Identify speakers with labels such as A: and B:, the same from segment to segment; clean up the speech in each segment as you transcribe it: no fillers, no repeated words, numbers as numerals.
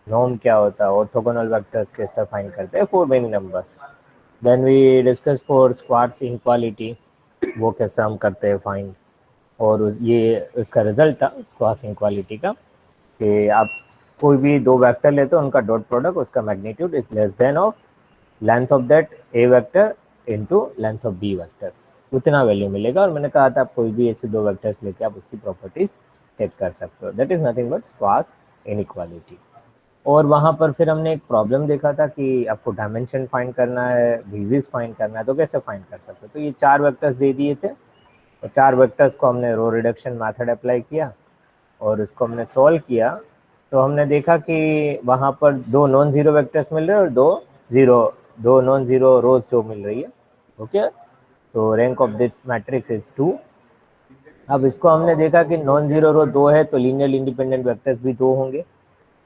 A: Norm क्या होता है, ऑर्थोगोनल वेक्टर्स कैसे फाइंड करते हैं for many numbers. Then we discuss for squads inequality, वो कैसे हम करते हैं फाइंड। और ये उसका रिजल्ट था स्क्वाड्स इनक्वालिटी का कि आप कोई भी दो वेक्टर लेते हो, उनका डॉट प्रोडक्ट, उसका magnitude is less than of length of that A vector into length of B vector, उतना वैल्यू मिलेगा। और मैंने कहा था आप कोई भी ऐसे दो वेक्टर्स लेके आप उसकी प्रॉपर्टीज चेक कर सकते हो। That is nothing but squash inequality. और वहाँ पर फिर हमने एक प्रॉब्लम देखा था कि आपको डायमेंशन फाइंड करना है, बेसिस फाइंड करना है, तो कैसे फाइंड कर सकते हो। तो ये चार वेक्टर्स दे दिए थे, और चार वेक्टर्स को हमने रो रिडक्शन मेथड अप्लाई किया और उसको हमने सॉल्व किया। तो हमने देखा कि वहाँ पर दो नॉन जीरो वेक्टर्स मिल रहे हैं और दो नॉन जीरो रोज जो मिल रही है। ओके, तो rank of this matrix is 2। अब इसको हमने देखा कि नॉन जीरो रो दो है तो लीनियरली इंडिपेंडेंट वेक्टर्स भी दो होंगे।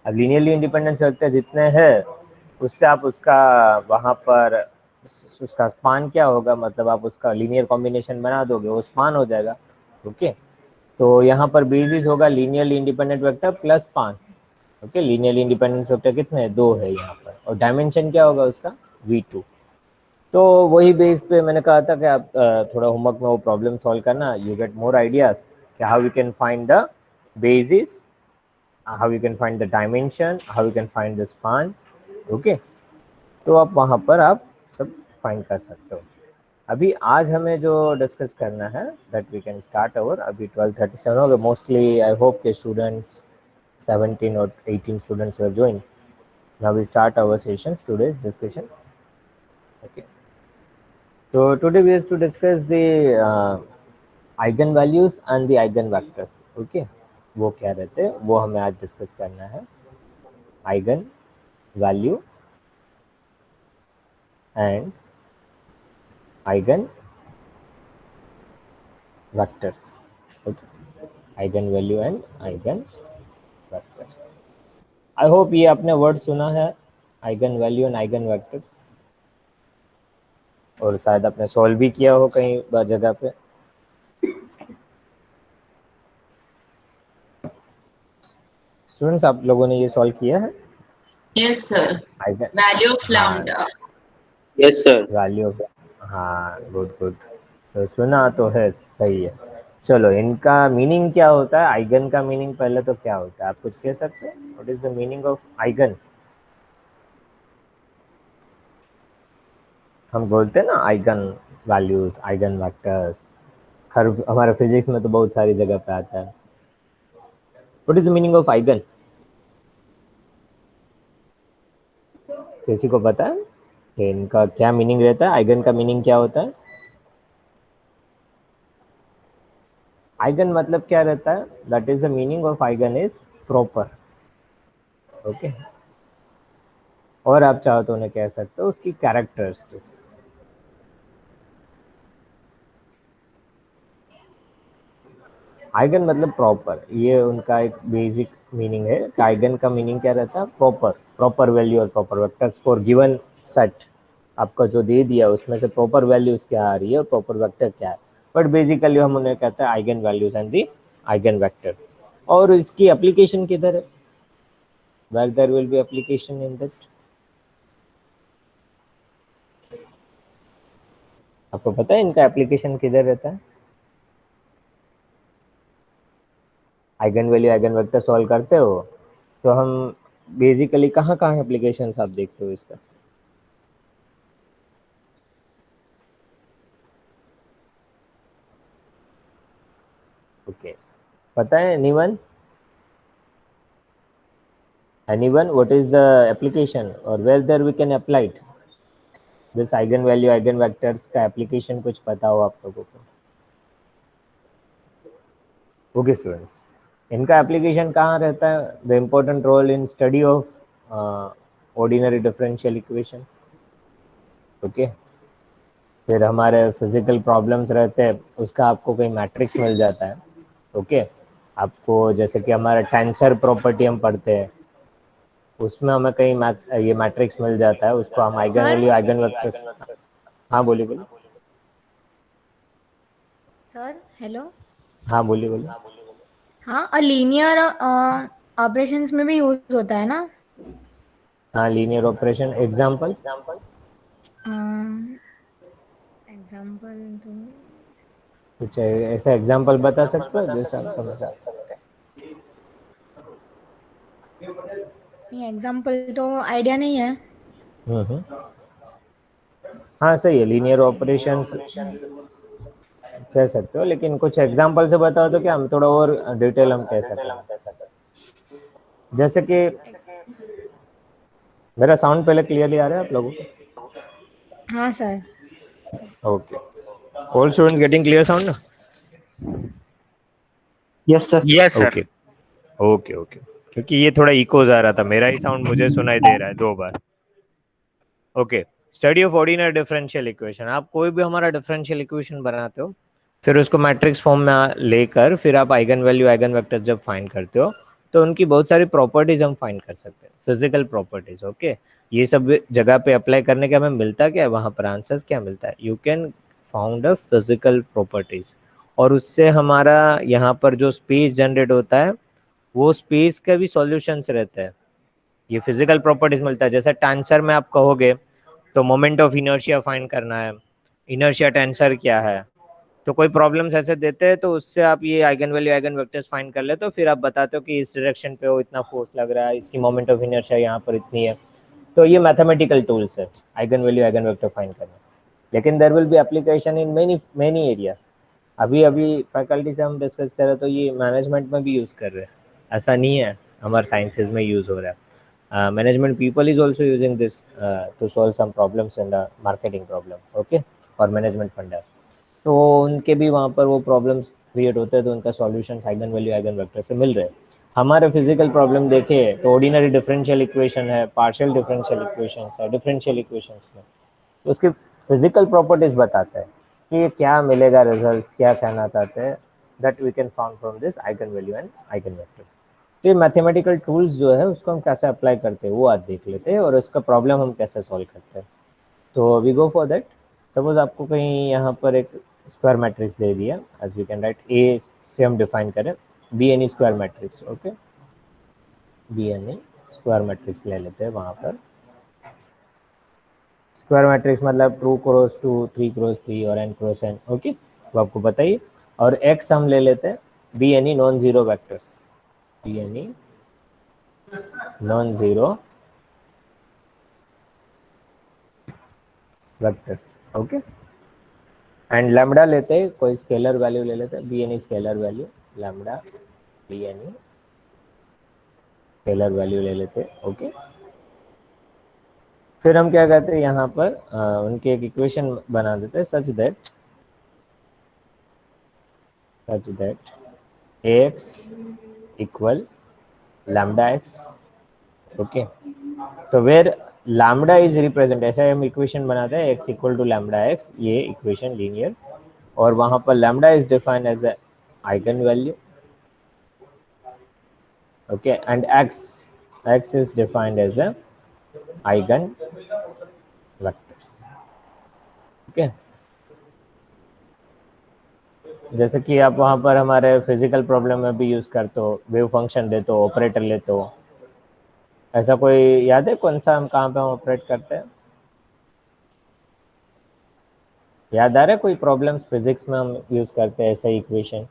A: अब लीनियरली इंडिपेंडेंट वेक्टर जितने हैं उससे आप उसका वहाँ पर उसका स्पान क्या होगा, मतलब आप उसका लीनियर कॉम्बिनेशन बना दोगे, वो स्पान हो जाएगा। ओके, तो यहाँ पर बेसिस होगा linearly independent vector plus 5। Okay, linearly independent vector कितने हैं, दो है यहाँ पर, और डायमेंशन क्या होगा उसका v2। तो वही बेस पे मैंने कहा था कि आप थोड़ा होमवर्क में वो प्रॉब्लम सॉल्व करना, यू गेट मोर आइडियाज कि how you can find the basis, how you can find the dimension, how you can find the span. Okay, तो आप वहाँ पर आप सब फाइंड कर सकते हो। अभी आज हमें जो डिस्कस करना है that we can start over, अभी 12:37 हो गए मोस्टली। आई होप के स्टूडेंट्स 17 और 18 students were join. Now we start our session today's discussion. Okay, so today we have to discuss the eigenvalues and the eigenvectors. Okay, वो क्या रहते हैं वो हमें आज डिस्कस करना है। Eigen value and eigen vectors. Okay, eigen value and eigen vectors. I hope ये आपने वर्ड सुना है, eigen value and eigen vectors, और शायद आपने सॉल्व भी किया हो कहीं जगह पे। स्टूडेंट्स, आप लोगों ने ये सॉल्व किया है?
B: Yes, sir.
A: Eigen,
B: Value of
A: हाँ,
B: lambda.
C: Yes, sir.
A: वैल्यू, हाँ, गुड गुड, तो सुना तो है, सही है। चलो, इनका मीनिंग क्या होता है, आइगन का मीनिंग पहले तो क्या होता है आप कुछ कह सकते हैं? What is the meaning of eigen? हम बोलते हैं ना आइगन वैल्यूज, आइगन वेक्टर्स, हर हमारे फिजिक्स में तो बहुत सारी जगह पे आता है। What is the meaning of eigen? किसी को पता है कि इनका क्या मीनिंग रहता है, आइगन का मीनिंग क्या होता है? आइगन मतलब क्या रहता है, that is the meaning of eigen is proper. Okay, और आप चाहो तो उन्हें कह सकते हो उसकी कैरेक्टरिस्टिक्स। आइगन मतलब प्रॉपर, ये उनका एक बेसिक मीनिंग है। आइगन का मीनिंग क्या रहता है, प्रॉपर, प्रॉपर वैल्यू और proper vectors for given set. आपका जो दे दिया उसमें से प्रॉपर वैल्यूज क्या आ रही है और प्रॉपर वेक्टर क्या है। बट बेसिकली हम उन्हें कहते हैं eigen values and the eigen vector. और इसकी एप्लीकेशन किधर है, where there will be application in that? आपको पता है इनका एप्लीकेशन किधर रहता है? Eigen value eigen vector solve करते हो तो हम बेसिकली कहाँ कहाँ एप्लीकेशन आप देखते हो इसका? ओके, पता है anyone? Anyone, what is the application और where there we can apply it, this eigen value eigen vectors का एप्लीकेशन कुछ पता हो आप लोगों को? ओके स्टूडेंट्स, इनका एप्लीकेशन कहाँ रहता है? The important role in study of ordinary differential equation. Okay, फिर हमारे फिजिकल प्रॉब्लम्स रहते हैं उसका आपको कोई मैट्रिक्स मिल जाता है। ओके, आपको जैसे कि हमारा टेंसर प्रॉपर्टी हम पढ़ते हैं, उसमें हमें कहीं ये मैट्रिक्स मिल जाता है, उसको हम eigen
D: sir
A: value eigen vectors. हाँ बोलिए बोलिए।
D: Sir hello.
A: हाँ बोलिए बोलिए।
D: हाँ, लीनियर ऑपरेशंस में भी यूज होता है ना?
A: हाँ लीनियर ऑपरेशन एग्जांपल।
B: एग्जाम्पल तो
A: कुछ ऐसा एग्जांपल बता सकते हो जैसे आप समझ सकते
B: नहीं, एग्जाम्पल तो आइडिया नहीं है।
A: हाँ सही है, लीनियर ऑपरेशंस कह सकते हो, लेकिन कुछ एग्जांपल से बताओ तो क्या हम थोड़ा और डिटेल हम कह सकें। जैसे कि मेरा साउंड पहले क्लियरली आ रहा है आप लोगों को?
B: हाँ sir.
A: Okay, all students getting clear sound ना?
C: Yes sir.
D: Yes sir.
A: Okay okay okay, क्योंकि ये थोड़ा इकोज आ रहा था, मेरा ही साउंड मुझे सुनाई दे रहा है 2 बार। Okay, study of ordinary differential equation. आप कोई भी हमारा डिफरेंशियल इक्वेशन बनाते हो, फिर उसको मैट्रिक्स फॉर्म में लेकर फिर आप आइगन वैल्यू आइगन वेक्टर्स जब फाइंड करते हो तो उनकी बहुत सारी प्रॉपर्टीज हम फाइंड कर सकते हैं, फिजिकल प्रॉपर्टीज। ओके, ये सब जगह पे अप्लाई करने के हमें मिलता क्या है, वहाँ पर आंसर्स क्या मिलता है, you can found a physical properties. और उससे हमारा यहाँ पर जो स्पेस जनरेट होता है वो स्पेस का भी सॉल्यूशंस रहता है, ये फिजिकल प्रॉपर्टीज मिलता है। जैसे टेंसर में आप कहोगे तो मोमेंट ऑफ इनर्शिया फाइंड करना है, इनर्शिया टेंसर क्या है, तो कोई प्रॉब्लम्स ऐसे देते हैं तो उससे आप ये eigen value eigen vectors find कर लेते हो, फिर आप बताते हो कि इस डायरेक्शन पे हो इतना फोर्स लग रहा है, इसकी मोमेंट ऑफ इनर्शिया यहाँ पर इतनी है। तो ये मैथमेटिकल टूल्स है eigen value eigen vector find करना। लेकिन there will be application in many many areas. अभी अभी फैकल्टी से हम डिस्कस करें तो ये मैनेजमेंट में भी यूज़ कर रहे हैं, ऐसा नहीं है हमारे साइंसेज में यूज़ हो रहा है। Management people is also using this to solve some problems in the marketing problem, okay, और management funders, तो उनके भी वहाँ पर वो प्रॉब्लम्स क्रिएट होते हैं तो उनका solution eigen value eigen vector से मिल रहे हैं। हमारे फिजिकल प्रॉब्लम देखे तो ऑर्डिनरी डिफरेंशियल इक्वेशन है, पार्शियल डिफरेंशियल इक्वेशन है, डिफरेंशियल इक्वेशंस में तो उसकी फिजिकल प्रॉपर्टीज बताता है कि ये क्या मिलेगा, रिजल्ट्स क्या कहना चाहते हैं, that we can found from this eigen value and eigen vectors. तो ये मैथमेटिकल टूल्स जो है उसको हम कैसे अप्लाई करते हैं वो आज देख लेते हैं, और उसका प्रॉब्लम हम कैसे सॉल्व करते हैं। तो we go for that. Suppose आपको कहीं यहाँ पर एक स्क्वायर मैट्रिक्स दे दिया, as we can write A से हम डिफाइन करें be any square matrix. Okay, be any square matrix ले लेते हैं। वहाँ पर स्क्वायर मैट्रिक्स मतलब 2x2 3x3 और n×n। ओके, तो आपको बताइए। और एक्स हम ले लेते हैं be any non zero vectors, be any non zero vectors. Okay, and lambda लेते हैं, कोई स्केलर वैल्यू ले लेते हैं, be any scalar value, lambda be any scalar value ले लेते हैं। ओके, फिर हम क्या करते हैं यहाँ पर उनके एक इक्वेशन बना देते हैं such that ax equal lambda x. Okay, तो वेर लैम्बडा इज रिप्रेजेंट, ऐसा हम इक्वेशन बनाते हैं x equal to lambda x, ये इक्वेशन लीनियर, और वहां पर lambda is defined as a eigen value. Okay, and x is defined as a eigen vectors। Okay, जैसे कि आप वहाँ पर हमारे फिजिकल प्रॉब्लम में भी यूज़ करते हो, वेव फंक्शन देते हो, ऑपरेटर लेते हो। ऐसा कोई याद है कौन सा हम कहाँ पे हम ऑपरेट करते हैं? याद आ रहा है कोई प्रॉब्लम्स फिजिक्स में हम यूज़ करते हैं ऐसा इक्वेशन?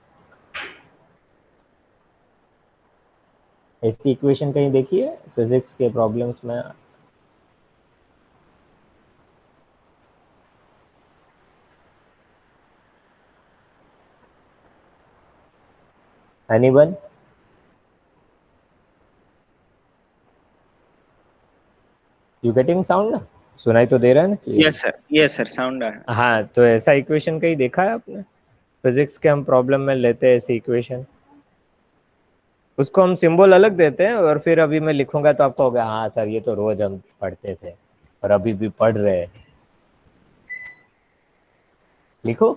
A: ऐसी इक्वेशन कहीं देखी है फिजिक्स के प्रॉब्लम्स में? एनीवन? यू गेटिंग साउंड ना? सुनाई तो दे रहा है ना?
D: यस सर, साउंड आ रहा है।
A: हाँ, तो ऐसा इक्वेशन कहीं देखा है आपने? फिजिक्स के हम प्रॉब्लम में लेते हैं ऐसी इक्वेशन, उसको हम सिंबल अलग देते हैं और फिर अभी मैं लिखूंगा तो आपको होगा हाँ सर ये तो रोज हम पढ़ते थे और अभी भी पढ़ रहे हैं। लिखो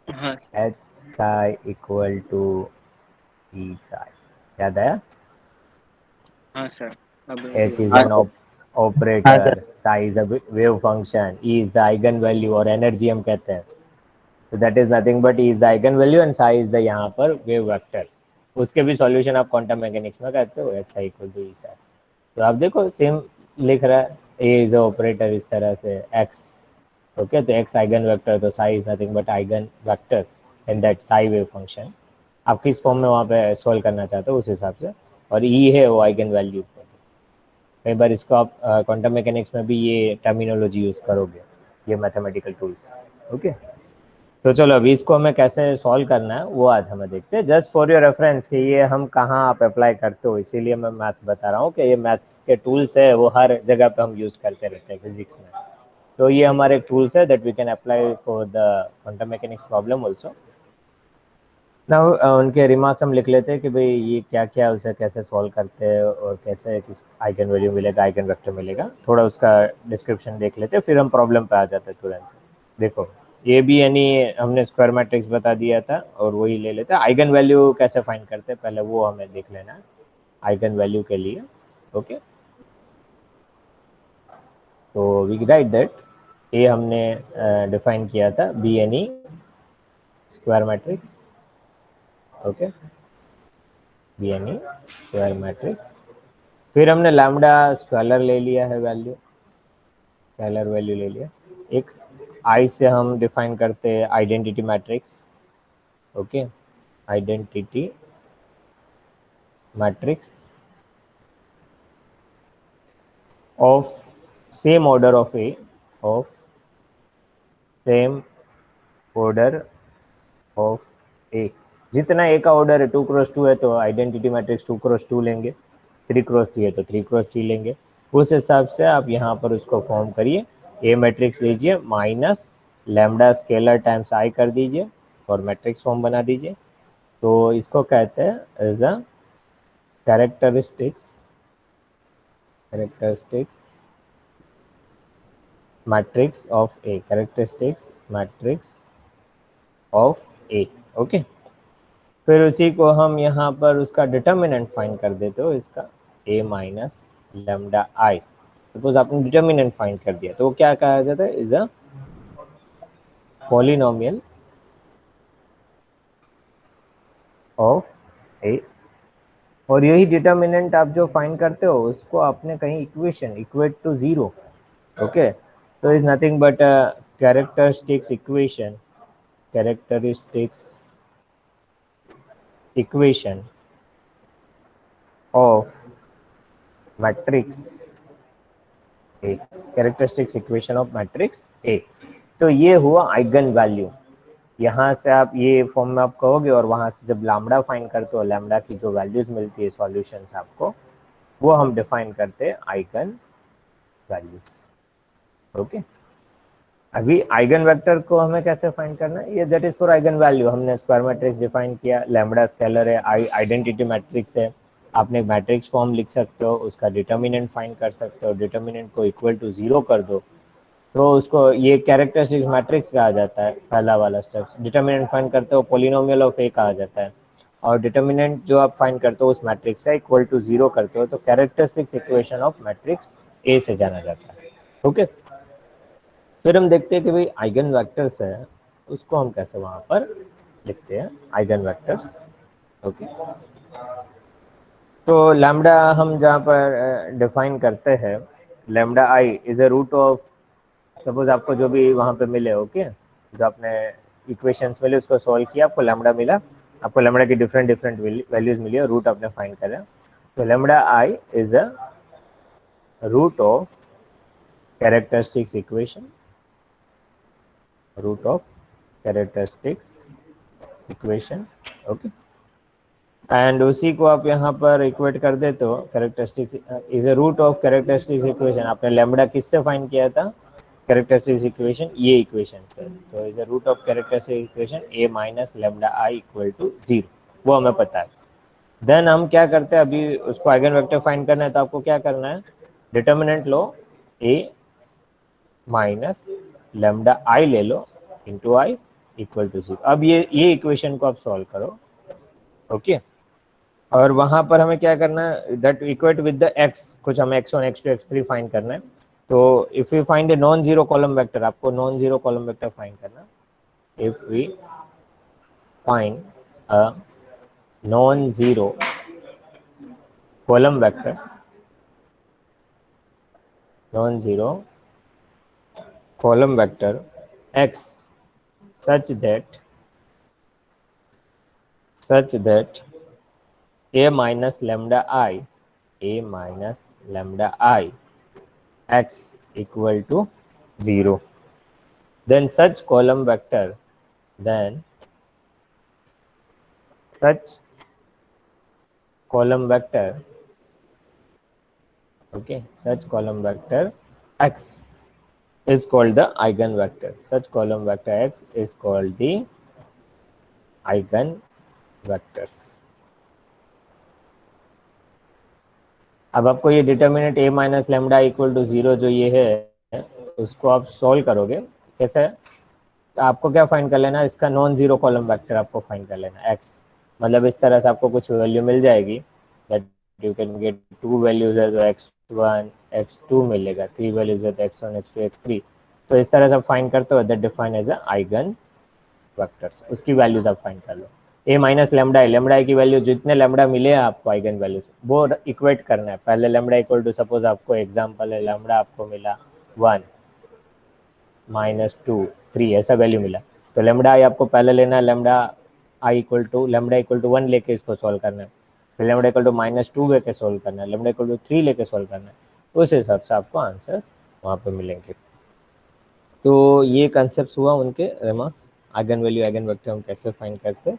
D: हाँ
A: एच साई इक्वल टू ई साई, याद आया?
D: हाँ सर,
A: H is
C: हाँ
A: an
C: सर। हाँ sir.
A: operator, psi is a wave function, E is the eigen value और energy हम कहते हैं। So that is nothing but E is the eigen value and psi is the यहाँ पर wave vector। उसके भी solution आप क्वांटम मैकेनिक्स में कहते हो, H psi equal to E psi। तो आप देखो सेम लिख रहा है, ए इज अ ऑपरेटर इस तरह से x, ओके। तो x आइगन वेक्टर, तो Sai is nothing but eigen vectors in that Sai wave function. आप किस फॉर्म में वहाँ पे सॉल्व करना चाहते हो उस हिसाब से, और ई है वो आइगन वैल्यू। कई बार इसको आप क्वांटम मैकेनिक्स में भी ये टर्मिनोलॉजी यूज़ करोगे, ये मैथमेटिकल टूल्स, ओके। तो चलो अभी इसको हमें कैसे सॉल्व करना है वो आज हमें देखते हैं, जस्ट फॉर योर रेफरेंस कि ये हम कहाँ आप अप्लाई करते हो, इसीलिए मैं मैथ्स बता रहा हूँ कि ये मैथ्स के टूल्स है वो हर जगह पे हम यूज़ करते रहते हैं फिजिक्स में। तो ये हमारे टूल्स है that we can apply for the quantum mechanics problem also. ना उनके रिमार्क्स हम लिख लेते हैं कि भाई ये क्या क्या उसे कैसे सॉल्व करते हैं और कैसे किस आइगन वैल्यू मिलेगा, आइगन वेक्टर मिलेगा, थोड़ा उसका डिस्क्रिप्शन देख लेते हैं, फिर हम प्रॉब्लम पे आ जाते हैं तुरंत। देखो ये भी यानी हमने स्क्वायर मैट्रिक्स बता दिया था और वही ले लेते हैं। आइगन वैल्यू कैसे फाइंड करते हैं पहले वो हमें देख लेना है आइगन वैल्यू के लिए, ओके। तो वी राइट दैट ये हमने डिफाइन किया था be any square matrix, okay, be any square matrix. फिर हमने लैम्डा स्केलर ले लिया है वैल्यू, स्केलर वैल्यू ले लिया। एक आई से हम डिफाइन करते हैं identity matrix, okay, identity matrix of same order of A, of same order of A. जितना ए का ऑर्डर है 2x2 है तो आइडेंटिटी मैट्रिक्स 2x2 लेंगे, 3x3 है तो 3x3 लेंगे। उस हिसाब से आप यहाँ पर उसको फॉर्म करिए, ए मैट्रिक्स लीजिए minus lambda scalar times I कर दीजिए और मैट्रिक्स फॉर्म बना दीजिए। तो इसको कहते हैं as a characteristics matrix of A, characteristics matrix of A, okay. फिर उसी को हम यहाँ पर उसका डिटर्मिनेंट फाइंड कर देते हो इसका a minus lambda I. Suppose आपने डिटर्मिनेंट फाइंड कर दिया तो वो क्या कहा जाता है, is a polynomial of a। और यही डिटर्मिनेंट आप जो फाइंड करते हो उसको आपने कहीं equation equate to zero, okay. तो is nothing but characteristics equation, characteristics equation of matrix A, characteristics equation of matrix A. तो ये हुआ आइगन वैल्यू। यहाँ से आप ये फॉर्म में आप कहोगे और वहाँ से जब लैम्डा फाइंड करते हो, लैम्डा की जो वैल्यूज मिलती है सॉल्यूशंस आपको, वो हम डिफाइन करते हैं आइगन वैल्यूज, ओके। अभी आइगन वेक्टर को हमें कैसे फाइंड करना है, ये that is for eigen value. हमने स्क्वायर मैट्रिक्स डिफाइन किया, लैम्डा स्केलर है, आइडेंटिटी मैट्रिक्स है। आपने मैट्रिक्स फॉर्म लिख सकते हो, उसका डिटर्मिनेंट फाइंड कर सकते हो, डिटर्मिनेंट को इक्वल टू जीरो कर दो तो उसको ये कैरेक्टरिस्टिक्स मैट्रिक्स कहा जाता है। पहला वाला स्टेप्स डिटर्मिनेंट फाइंड करते हो, पॉलिनोमियल ऑफ ए कहा जाता है। और डिटर्मिनेंट जो आप फाइंड करते हो उस मैट्रिक्स का इक्वल टू जीरो करते हो तो कैरेक्टरिस्टिक्स इक्वेशन ऑफ मैट्रिक्स ए से जाना जाता है, ओके। फिर हम देखते हैं कि भाई आइगन वेक्टर्स है उसको हम कैसे वहां पर लिखते हैं, आइगन वेक्टर्स, ओके। तो लैम्डा हम जहाँ पर डिफाइन करते हैं, lambda I is a root of, suppose आपको जो भी वहाँ पे मिले, ओके, जो आपने इक्वेशंस मिले उसको सॉल्व किया, आपको लैम्डा मिला, आपको लैम्डा की डिफरेंट डिफरेंट वैल्यूज मिली और रूट आपने फाइंड करा। तो lambda I is a root of characteristics equation, root of characteristics equation, okay. And उसी को आप यहाँ पर इक्वेट कर देते हो, characteristics is a root of characteristics equation. आपने लैम्डा किससे फाइंड किया था, कैरेक्टरिस्टिक्स इक्वेशन, ये इक्वेशन से। तो is a root of characteristics equation a minus lambda I equal to zero, वो हमें पता है। देन हम क्या करते हैं, अभी उसको आइगन वेक्टर फाइंड करना है तो आपको क्या करना है, डिटर्मिनेंट लो a माइनस लेमडा आई ले लो into I equal to zero. अब ये इक्वेशन को आप सॉल्व करो, ओके। और वहां पर हमें क्या करना है, that equate with the x, कुछ हमें x1 x2 x3 फाइंड करना है। तो if we find a non zero column vector, आपको non zero column vector find करना। If we find a non zero column vectors, non-zero column vector x such that a minus lambda I x equal to 0, then such column vector okay, such column vector x is called the eigenvector. Such column vector x is called the eigenvectors. अब आपको ये determinant a minus lambda equal to 0 जो ये है उसको आप solve करोगे कैसे? तो आपको क्या फाइंड कर लेना, इसका नॉन जीरो कॉलम वेक्टर आपको फाइंड कर लेना x, मतलब इस तरह से आपको कुछ वैल्यू मिल जाएगी that you can get to values है तो x1 x2 मिलेगा, 3 वैल्यूज है तो x1 x2 x3, तो इस तरह से आप फाइंड करते हो that define as eigen vectors, उसकी वैल्यूज आप फाइंड कर लो। a माइनस लेमडा की वैल्यू जितने लेमडा मिले आपको आइगन वैल्यूज वो इक्वेट करना है। पहले लेमडा इक्वल टू सपोज आपको एग्जांपल है लेमडा आपको मिला 1 -2 3 ऐसा वैल्यू मिला, तो लेमडा आई आपको पहले लेना है, लेमडा इक्वल टू 1 लेके इसको सॉल्व करना है, फिर लेमडा इक्वल टू -2 लेके सॉल्व करना है, लेमडा इक्वल टू 3 लेके सॉल्व करना है, उस हिसाब से आपको आंसर्स वहाँ पे मिलेंगे। तो ये कंसेप्ट हुआ उनके remarks, eigen value eigen vector हम कैसे फाइंड करते हैं।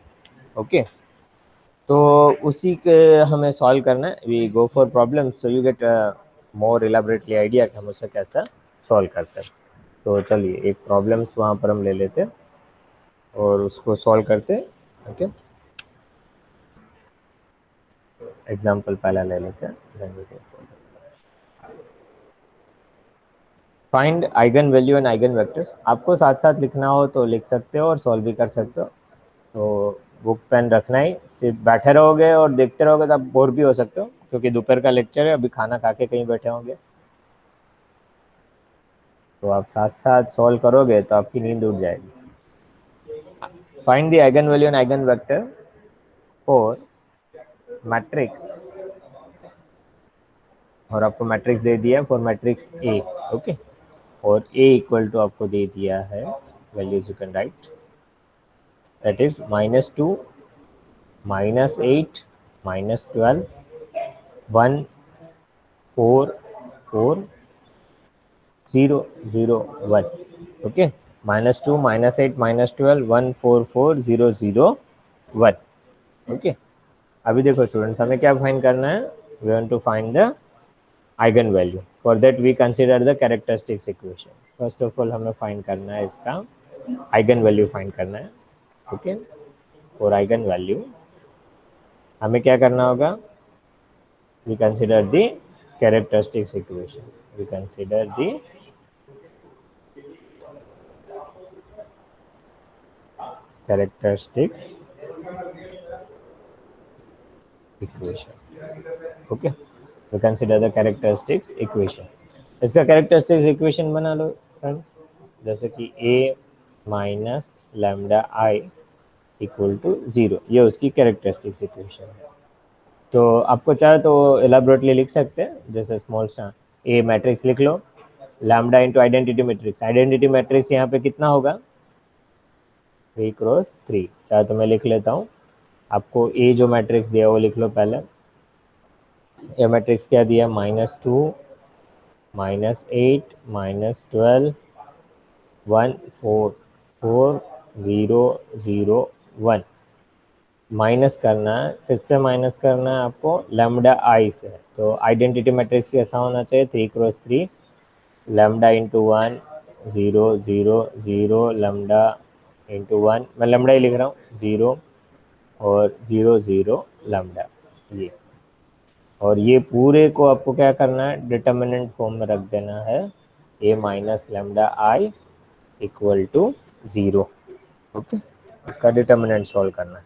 A: ओके, तो उसी के हमें सॉल्व करना है। We go for problem so you get more elaborately idea कि हम उसे कैसा सॉल्व करते हैं। तो चलिए एक प्रॉब्लम्स वहाँ पर हम ले लेते हैं और उसको सॉल्व करते हैं। ओके, एग्जाम्पल पहला ले लेते हैं। Find eigen value and eigen vectors, आपको साथ साथ लिखना हो तो लिख सकते हो और सॉल्व भी कर सकते हो। तो बुक पेन रखना ही, सिर्फ बैठे रहोगे और देखते रहोगे तो आप बोर भी हो सकते हो, क्योंकि दोपहर का लेक्चर है, अभी खाना खा के कहीं बैठे होंगे, तो आप साथ साथ सॉल्व करोगे तो आपकी नींद उड़ जाएगी। Find the eigen value and eigen vector for matrix, और आपको मैट्रिक्स दे दिया फॉर मैट्रिक्स ए। ओके, और ए इक्वल टू आपको दे दिया है values you can write, that is -2 -8 -12 1 4 4 0 0 1। Okay, -2 -8 -12 1 4 4 0 0 1। Okay, अभी देखो स्टूडेंट्स हमें क्या फाइंड करना है, we want to find the eigen value, for that we consider the characteristics equation. First of all हमें फाइंड करना है इसका आइगन वैल्यू फाइंड करना है। ओके, फॉर आइगन वैल्यू हमें क्या करना होगा, we consider the characteristics equation, we consider the characteristics equation. Okay, we consider the characteristics equation. इसका कैरेक्टरिस्टिक्स इक्वेशन बना लो फ्रेंड्स, जैसे कि a minus lambda I equal to 0, ये उसकी कैरेक्टरिस्टिक्स इक्वेशन है। तो आपको चाहे तो एलाबोरेटली लिख सकते हैं, जैसे स्मॉल स्टार ए मैट्रिक्स लिख लो, lambda into identity matrix, identity matrix यहाँ पे कितना होगा 3 क्रॉस 3, चाहे तो मैं लिख लेता हूँ, आपको ए जो मैट्रिक्स दिया वो लिख लो पहले। ए मैट्रिक्स क्या दिया -2 -8 -12 1 4 4 0 0 1। माइनस करना है, किससे माइनस करना है आपको, लैम्डा आई से। तो आइडेंटिटी मैट्रिक्स कैसा होना चाहिए 3 cross 3, lambda into 1 0 0 0 lambda into 1, मैं लैम्डा ही लिख रहा हूँ 0 और 0 0 लैम्डा, ये। और ये पूरे को आपको क्या करना है, डिटर्मिनेंट फॉर्म में रख देना है, a minus lambda I equal to 0। Okay, इसका डिटर्मिनेंट सॉल्व करना है,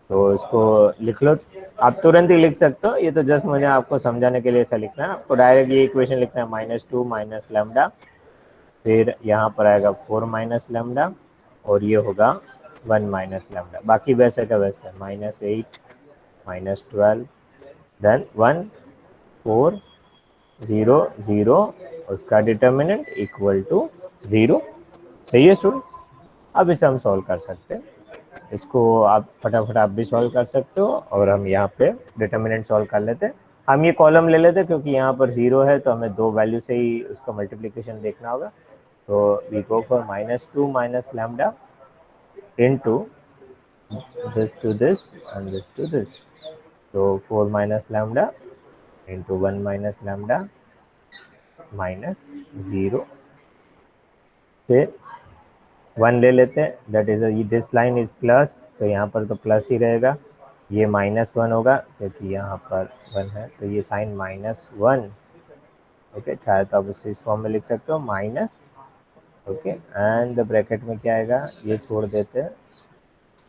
A: तो इसको लिख लो। आप तुरंत ही लिख सकते हो, ये तो जस्ट मुझे आपको समझाने के लिए ऐसा लिखना है। आपको डायरेक्ट ये इक्वेशन लिखना है -2 माइनस लेमडा, फिर यहाँ पर आएगा 4 माइनस लेमडा, और ये होगा 1 माइनस लेमडा, बाकी वैसे का वैसे -8 -12 देन 1 4 0 0 उसका डिटर्मिनेंट इक्वल टू 0। सही है स्टूडेंट्स? अब इसे हम सॉल्व कर सकते हैं, इसको आप फटाफट आप भी सॉल्व कर सकते हो, और हम यहाँ पे डिटर्मिनेंट सॉल्व कर लेते हैं। हम ये कॉलम ले लेते हैं क्योंकि यहाँ पर 0 है, तो हमें 2 वैल्यू से ही उसका मल्टीप्लिकेशन देखना होगा। तो we go for -2 minus lambda into this to this and this to this. So 4 minus lambda into 1 minus lambda minus 0, फिर 1 ले लेते हैं, that is this line is plus, तो यहाँ पर तो प्लस ही रहेगा, ये -1 होगा क्योंकि यहाँ पर 1 है, तो ये साइन -1। ओके, चाहे तो आप उसे इस फॉर्म में लिख सकते हो माइनस। ओके, एंड ब्रैकेट में क्या आएगा, ये छोड़ देते हैं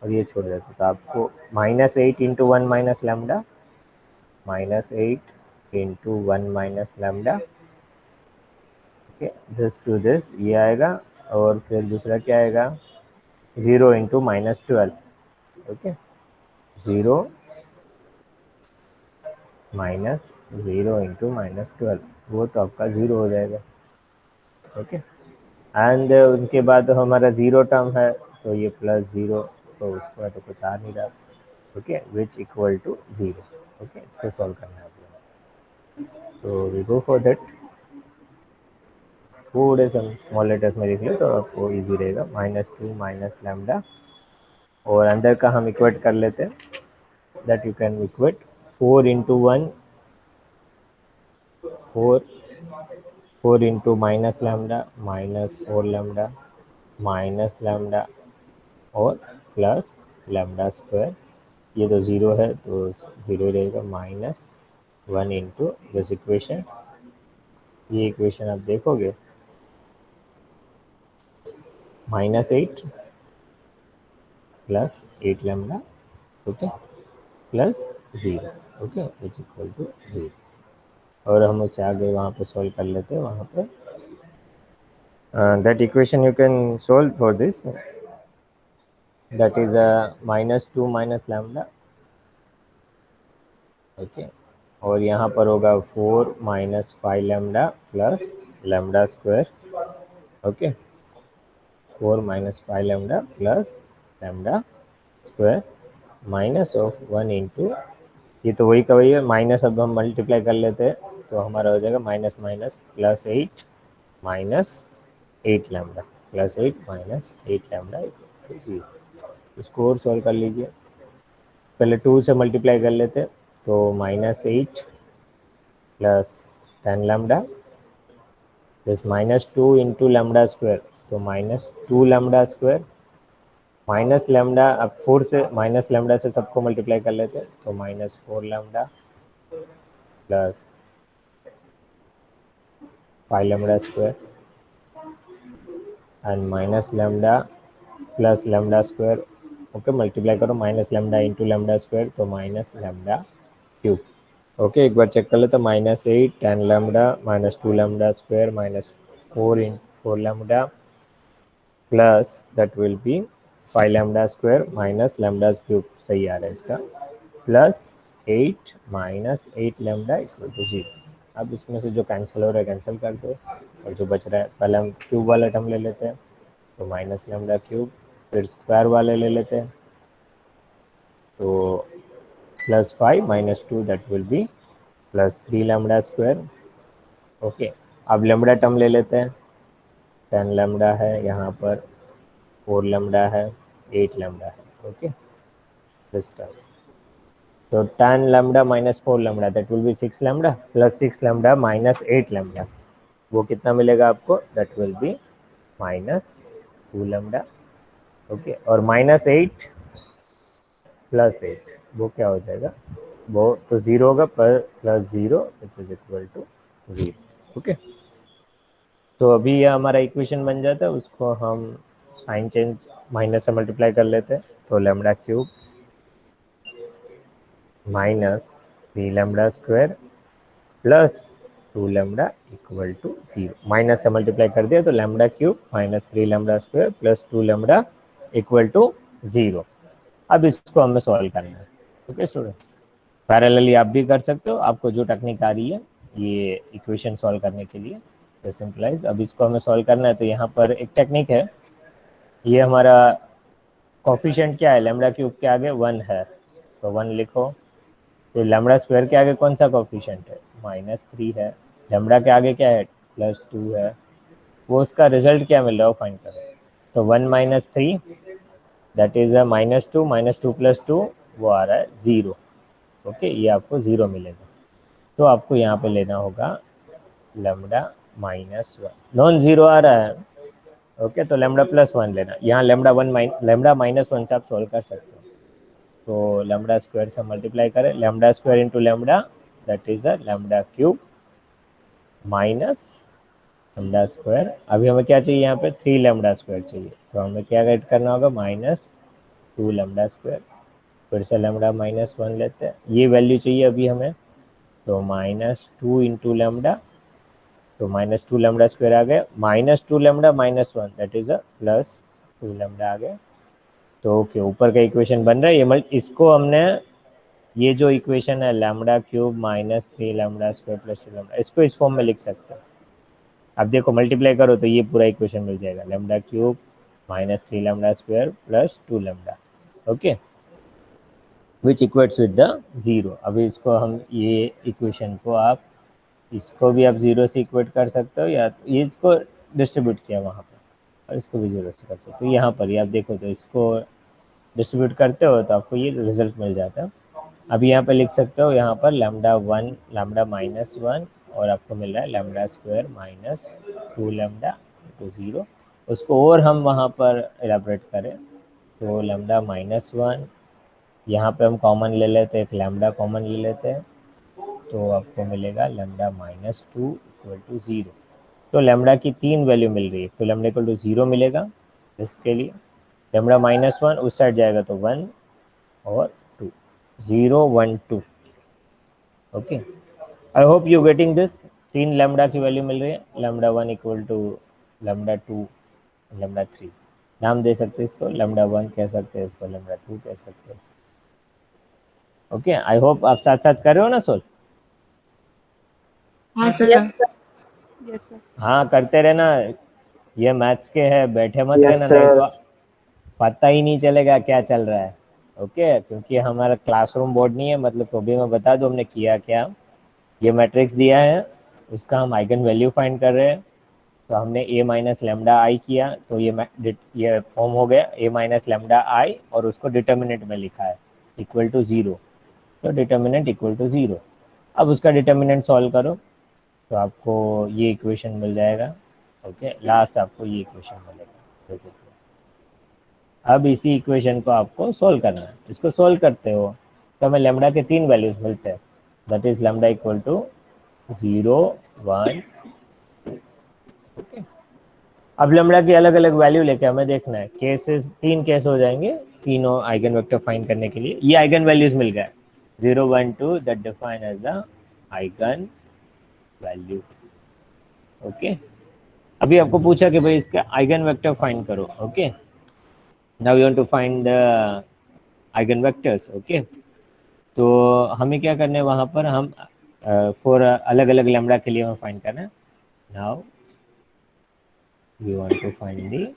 A: और ये छोड़ देते, तो आपको -8 into 1 minus lambda, -8 into 1 minus lambda. Okay, this to this ये आएगा, और फिर दूसरा क्या आएगा, 0 इंटू -12। ओके, 0 -0 इंटू -12, वो तो आपका 0 हो जाएगा। ओके, एंड उनके बाद हमारा 0 टर्म है, तो ये +0, तो उसके बाद तो कुछ आ नहीं रहा। Okay, which equal to 0। Okay, इसको सॉल्व करना है आपको, तो वी गो फॉर दैट। थोड़े से स्मॉल लेटर्स में लिख लो तो आपको इजी रहेगा। -2 माइनस लैम्डा, और अंदर का हम इक्वेट कर लेते हैं, that you can equate 4 into 1, 4 into minus lambda -4 lambda minus lambda और प्लस लैम्डा स्क्वायर। ये तो 0 है तो 0 रहेगा, -1 इंटू दिस इक्वेशन। ये इक्वेशन आप देखोगे, -8 plus 8 lambda, okay, plus 0, okay, which equal to 0। और हम उससे आगे वहाँ पे सॉल्व कर लेते हैं, वहाँ पे that equation you can solve for this, that is -2 minus lambda. Okay, और यहाँ पर होगा 4 minus 5 lambda plus lambda square. Okay, 4 minus 5 lambda plus lambda square minus of 1 into, ये तो वही का वही है, माइनस अब हम मल्टीप्लाई कर लेते हैं, तो हमारा हो जाएगा minus minus +8 -8 lambda, +8 -8 lambda equal to 0। इसको और सॉल्व कर लीजिए, पहले 2 से मल्टीप्लाई कर लेते हैं, तो -8 plus 10 lambda plus -2 into lambda square, तो -2 लैम्डा स्क्वायर माइनस लैम्डा, अब 4 से माइनस लैम्डा से सबको मल्टीप्लाई कर लेते हैं, तो -4 lambda plus 5 lambda square and minus lambda plus lambda square. Okay, multiply करो minus lambda into lambda square, तो माइनस लैम्डा क्यूब। ओके, एक बार चेक कर लेते हैं, -8 10 lambda -2 lambda square -4 lambda plus that will be 5 lambda square minus lambda cube, सही आ रहा है इसका, प्लस 8 -8 लैम्डा इक्वल टू 0। अब इसमें से जो कैंसिल हो रहा है कैंसिल कर दो, और जो बच रहा है पहले हम क्यूब वाला टर्म ले लेते हैं, तो माइनस लैम्डा क्यूब, फिर स्क्वायर वाले ले लेते हैं, तो +5 -2 that will B +3 lambda square. Okay, अब लैम्डा टर्म ले लेते हैं, 10 लैम्डा है यहाँ पर, 4 लैम्डा है, 8 लैम्डा है। ओके, दिस टर्म, तो 10 lambda -4 lambda that will B 6 lambda plus 6 lambda -8 lambda, वो कितना मिलेगा आपको, that will B -2 lambda. Okay, और -8 प्लस 8 वो क्या हो जाएगा, वो तो 0 होगा, पर +0 which is equal to 0। Okay, तो अभी ये हमारा इक्वेशन बन जाता है, उसको हम साइन चेंज माइनस से मल्टीप्लाई कर लेते हैं, तो lambda cube -3 lambda square plus 2 lambda equal to 0, minus से मल्टीप्लाई कर दिया, तो lambda cube -3 lambda square plus 2 lambda equal to 0। अब इसको हमें सॉल्व करना है। ओके स्टूडेंट्स, पैरेलली आप भी कर सकते हो, आपको जो टेक्निक आ रही है ये इक्वेशन सॉल्व करने के लिए, सिंपलाइज। अब इसको हमें सॉल्व करना है, तो यहाँ पर एक टेक्निक है, ये हमारा कोफिशिएंट क्या है, लैम्डा क्यूब के आगे 1 है, तो 1 लिखो। तो लैम्डा स्क्वायर के आगे कौन सा कोफिशिएंट है, -3 है। लैम्डा के आगे क्या है, +2 है। वो उसका रिजल्ट क्या मिल रहा है वो फाइंड करो। तो 1 - 3 दैट इज अ -2, -2 + 2 वो आ रहा है 0। ओके, ये आपको 0 मिलेगा। तो आपको यहाँ पे लेना होगा लैम्डा -1, नॉन जीरो आ रहा है। ओके, तो लैम्डा +1 लेना। यहाँ लैम्डा -1 से आप सॉल्व कर सकते हो। तो लैम्डा स्क्वायर से मल्टीप्लाई करें, lambda square into lambda that is a lambda cube minus lambda square. अभी हमें क्या चाहिए, यहाँ पे 3 लैम्डा स्क्वायर चाहिए, तो हमें क्या ऐड करना होगा, -2 लैम्डा स्क्वायर। फिर से लैम्डा -1 लेते हैं, ये वैल्यू चाहिए अभी हमें, तो -2 इंटू लैम्डा, तो -2 लैम्डा स्क्वायर आ गया, -2 lambda -1 that is a +2 lambda आ गया। तो ओके, ऊपर का इक्वेशन बन रहा है ये। इसको हमने, ये जो इक्वेशन है lambda cube -3 lambda square +2 lambda, इसको इस फॉर्म में लिख सकते हो। अब देखो मल्टीप्लाई करो तो ये पूरा इक्वेशन मिल जाएगा, lambda cube -3 lambda square +2 lambda. Okay, which equates with the 0। अभी इसको हम, ये इक्वेशन को आप, इसको भी आप 0 से इक्वेट कर सकते हो, या ये इसको डिस्ट्रीब्यूट किया वहाँ पर, और इसको भी 0 से कर सकते हो। यहाँ पर ये आप देखो, तो इसको डिस्ट्रीब्यूट करते हो तो आपको ये रिजल्ट मिल जाता है। अभी यहाँ पे लिख सकते हो, यहाँ पर λ1 लैम्डा -1, और आपको मिल रहा है लैम्डा स्क्वायर -2 लैम्डा टू 0। उसको और हम वहाँ पर एलाबरेट करें, तो लैम्डा -1, यहाँ पे हम कॉमन ले लेते हैं, एक लैम्डा कॉमन ले लेते हैं, तो आपको मिलेगा लैम्डा -2 = 0। तो लैम्डा की 3 वैल्यू मिल रही है, तो लैम्डा = 0 मिलेगा इसके लिए। लैम्डा -1 उस साइड जाएगा तो 1 और 2, 0 1 2। Okay, I hope you getting this. 3 lambda की वैल्यू मिल रही है, λ1 = λ2 λ3। नाम दे सकते हैं इसको, λ1 कह सकते हैं इसको, λ2 कह सकते हैं इसको। ओके, आई होप आप साथ साथ कर रहे हो ना सोल्व।
C: हाँ सर।
B: Yes sir.
A: हाँ, करते रहना, ये मैथ्स के है, बैठे मत
C: यस
A: रहना, नहीं
C: सर।
A: तो पता ही नहीं चलेगा क्या चल रहा है। ओके, क्योंकि हमारा क्लासरूम बोर्ड नहीं है, मतलब तो भी मैं बता दूं हमने किया क्या। ये मैट्रिक्स दिया है, उसका हम आइगन वैल्यू फाइंड कर रहे हैं। तो हमने a - λi किया, तो ये फॉर्म हो गया a - λi, और उसको डिटर्मिनेंट में लिखा है = 0, तो डिटर्मिनेंट = 0। अब उसका डिटर्मिनेंट सॉल्व करो तो आपको ये इक्वेशन मिल जाएगा। ओके, लास्ट आपको ये इक्वेशन मिलेगा बेसिकली। अब इसी इक्वेशन को आपको सॉल्व करना है। इसको सॉल्व करते हो तो हमें लैम्डा के 3 वैल्यूज मिलते हैं, दैट इज लैम्डा = 0 1। ओके, अब लैम्डा की अलग अलग वैल्यू लेके हमें देखना है, केसेस 3 केस हो जाएंगे तीनों आइगन वेक्टर फाइंड करने के लिए। ये आइगन वैल्यूज मिल गए 0 1 2 that define as the eigen value. Okay, अभी आपको पूछा कि भाई इसका आइगन वेक्टर फाइंड करो। Okay, now you want to find the eigen vectors. Okay, तो हमें क्या करना है, वहाँ पर हम फॉर अलग अलग लैम्डा के लिए हमें फाइंड करना है। Now we want to find the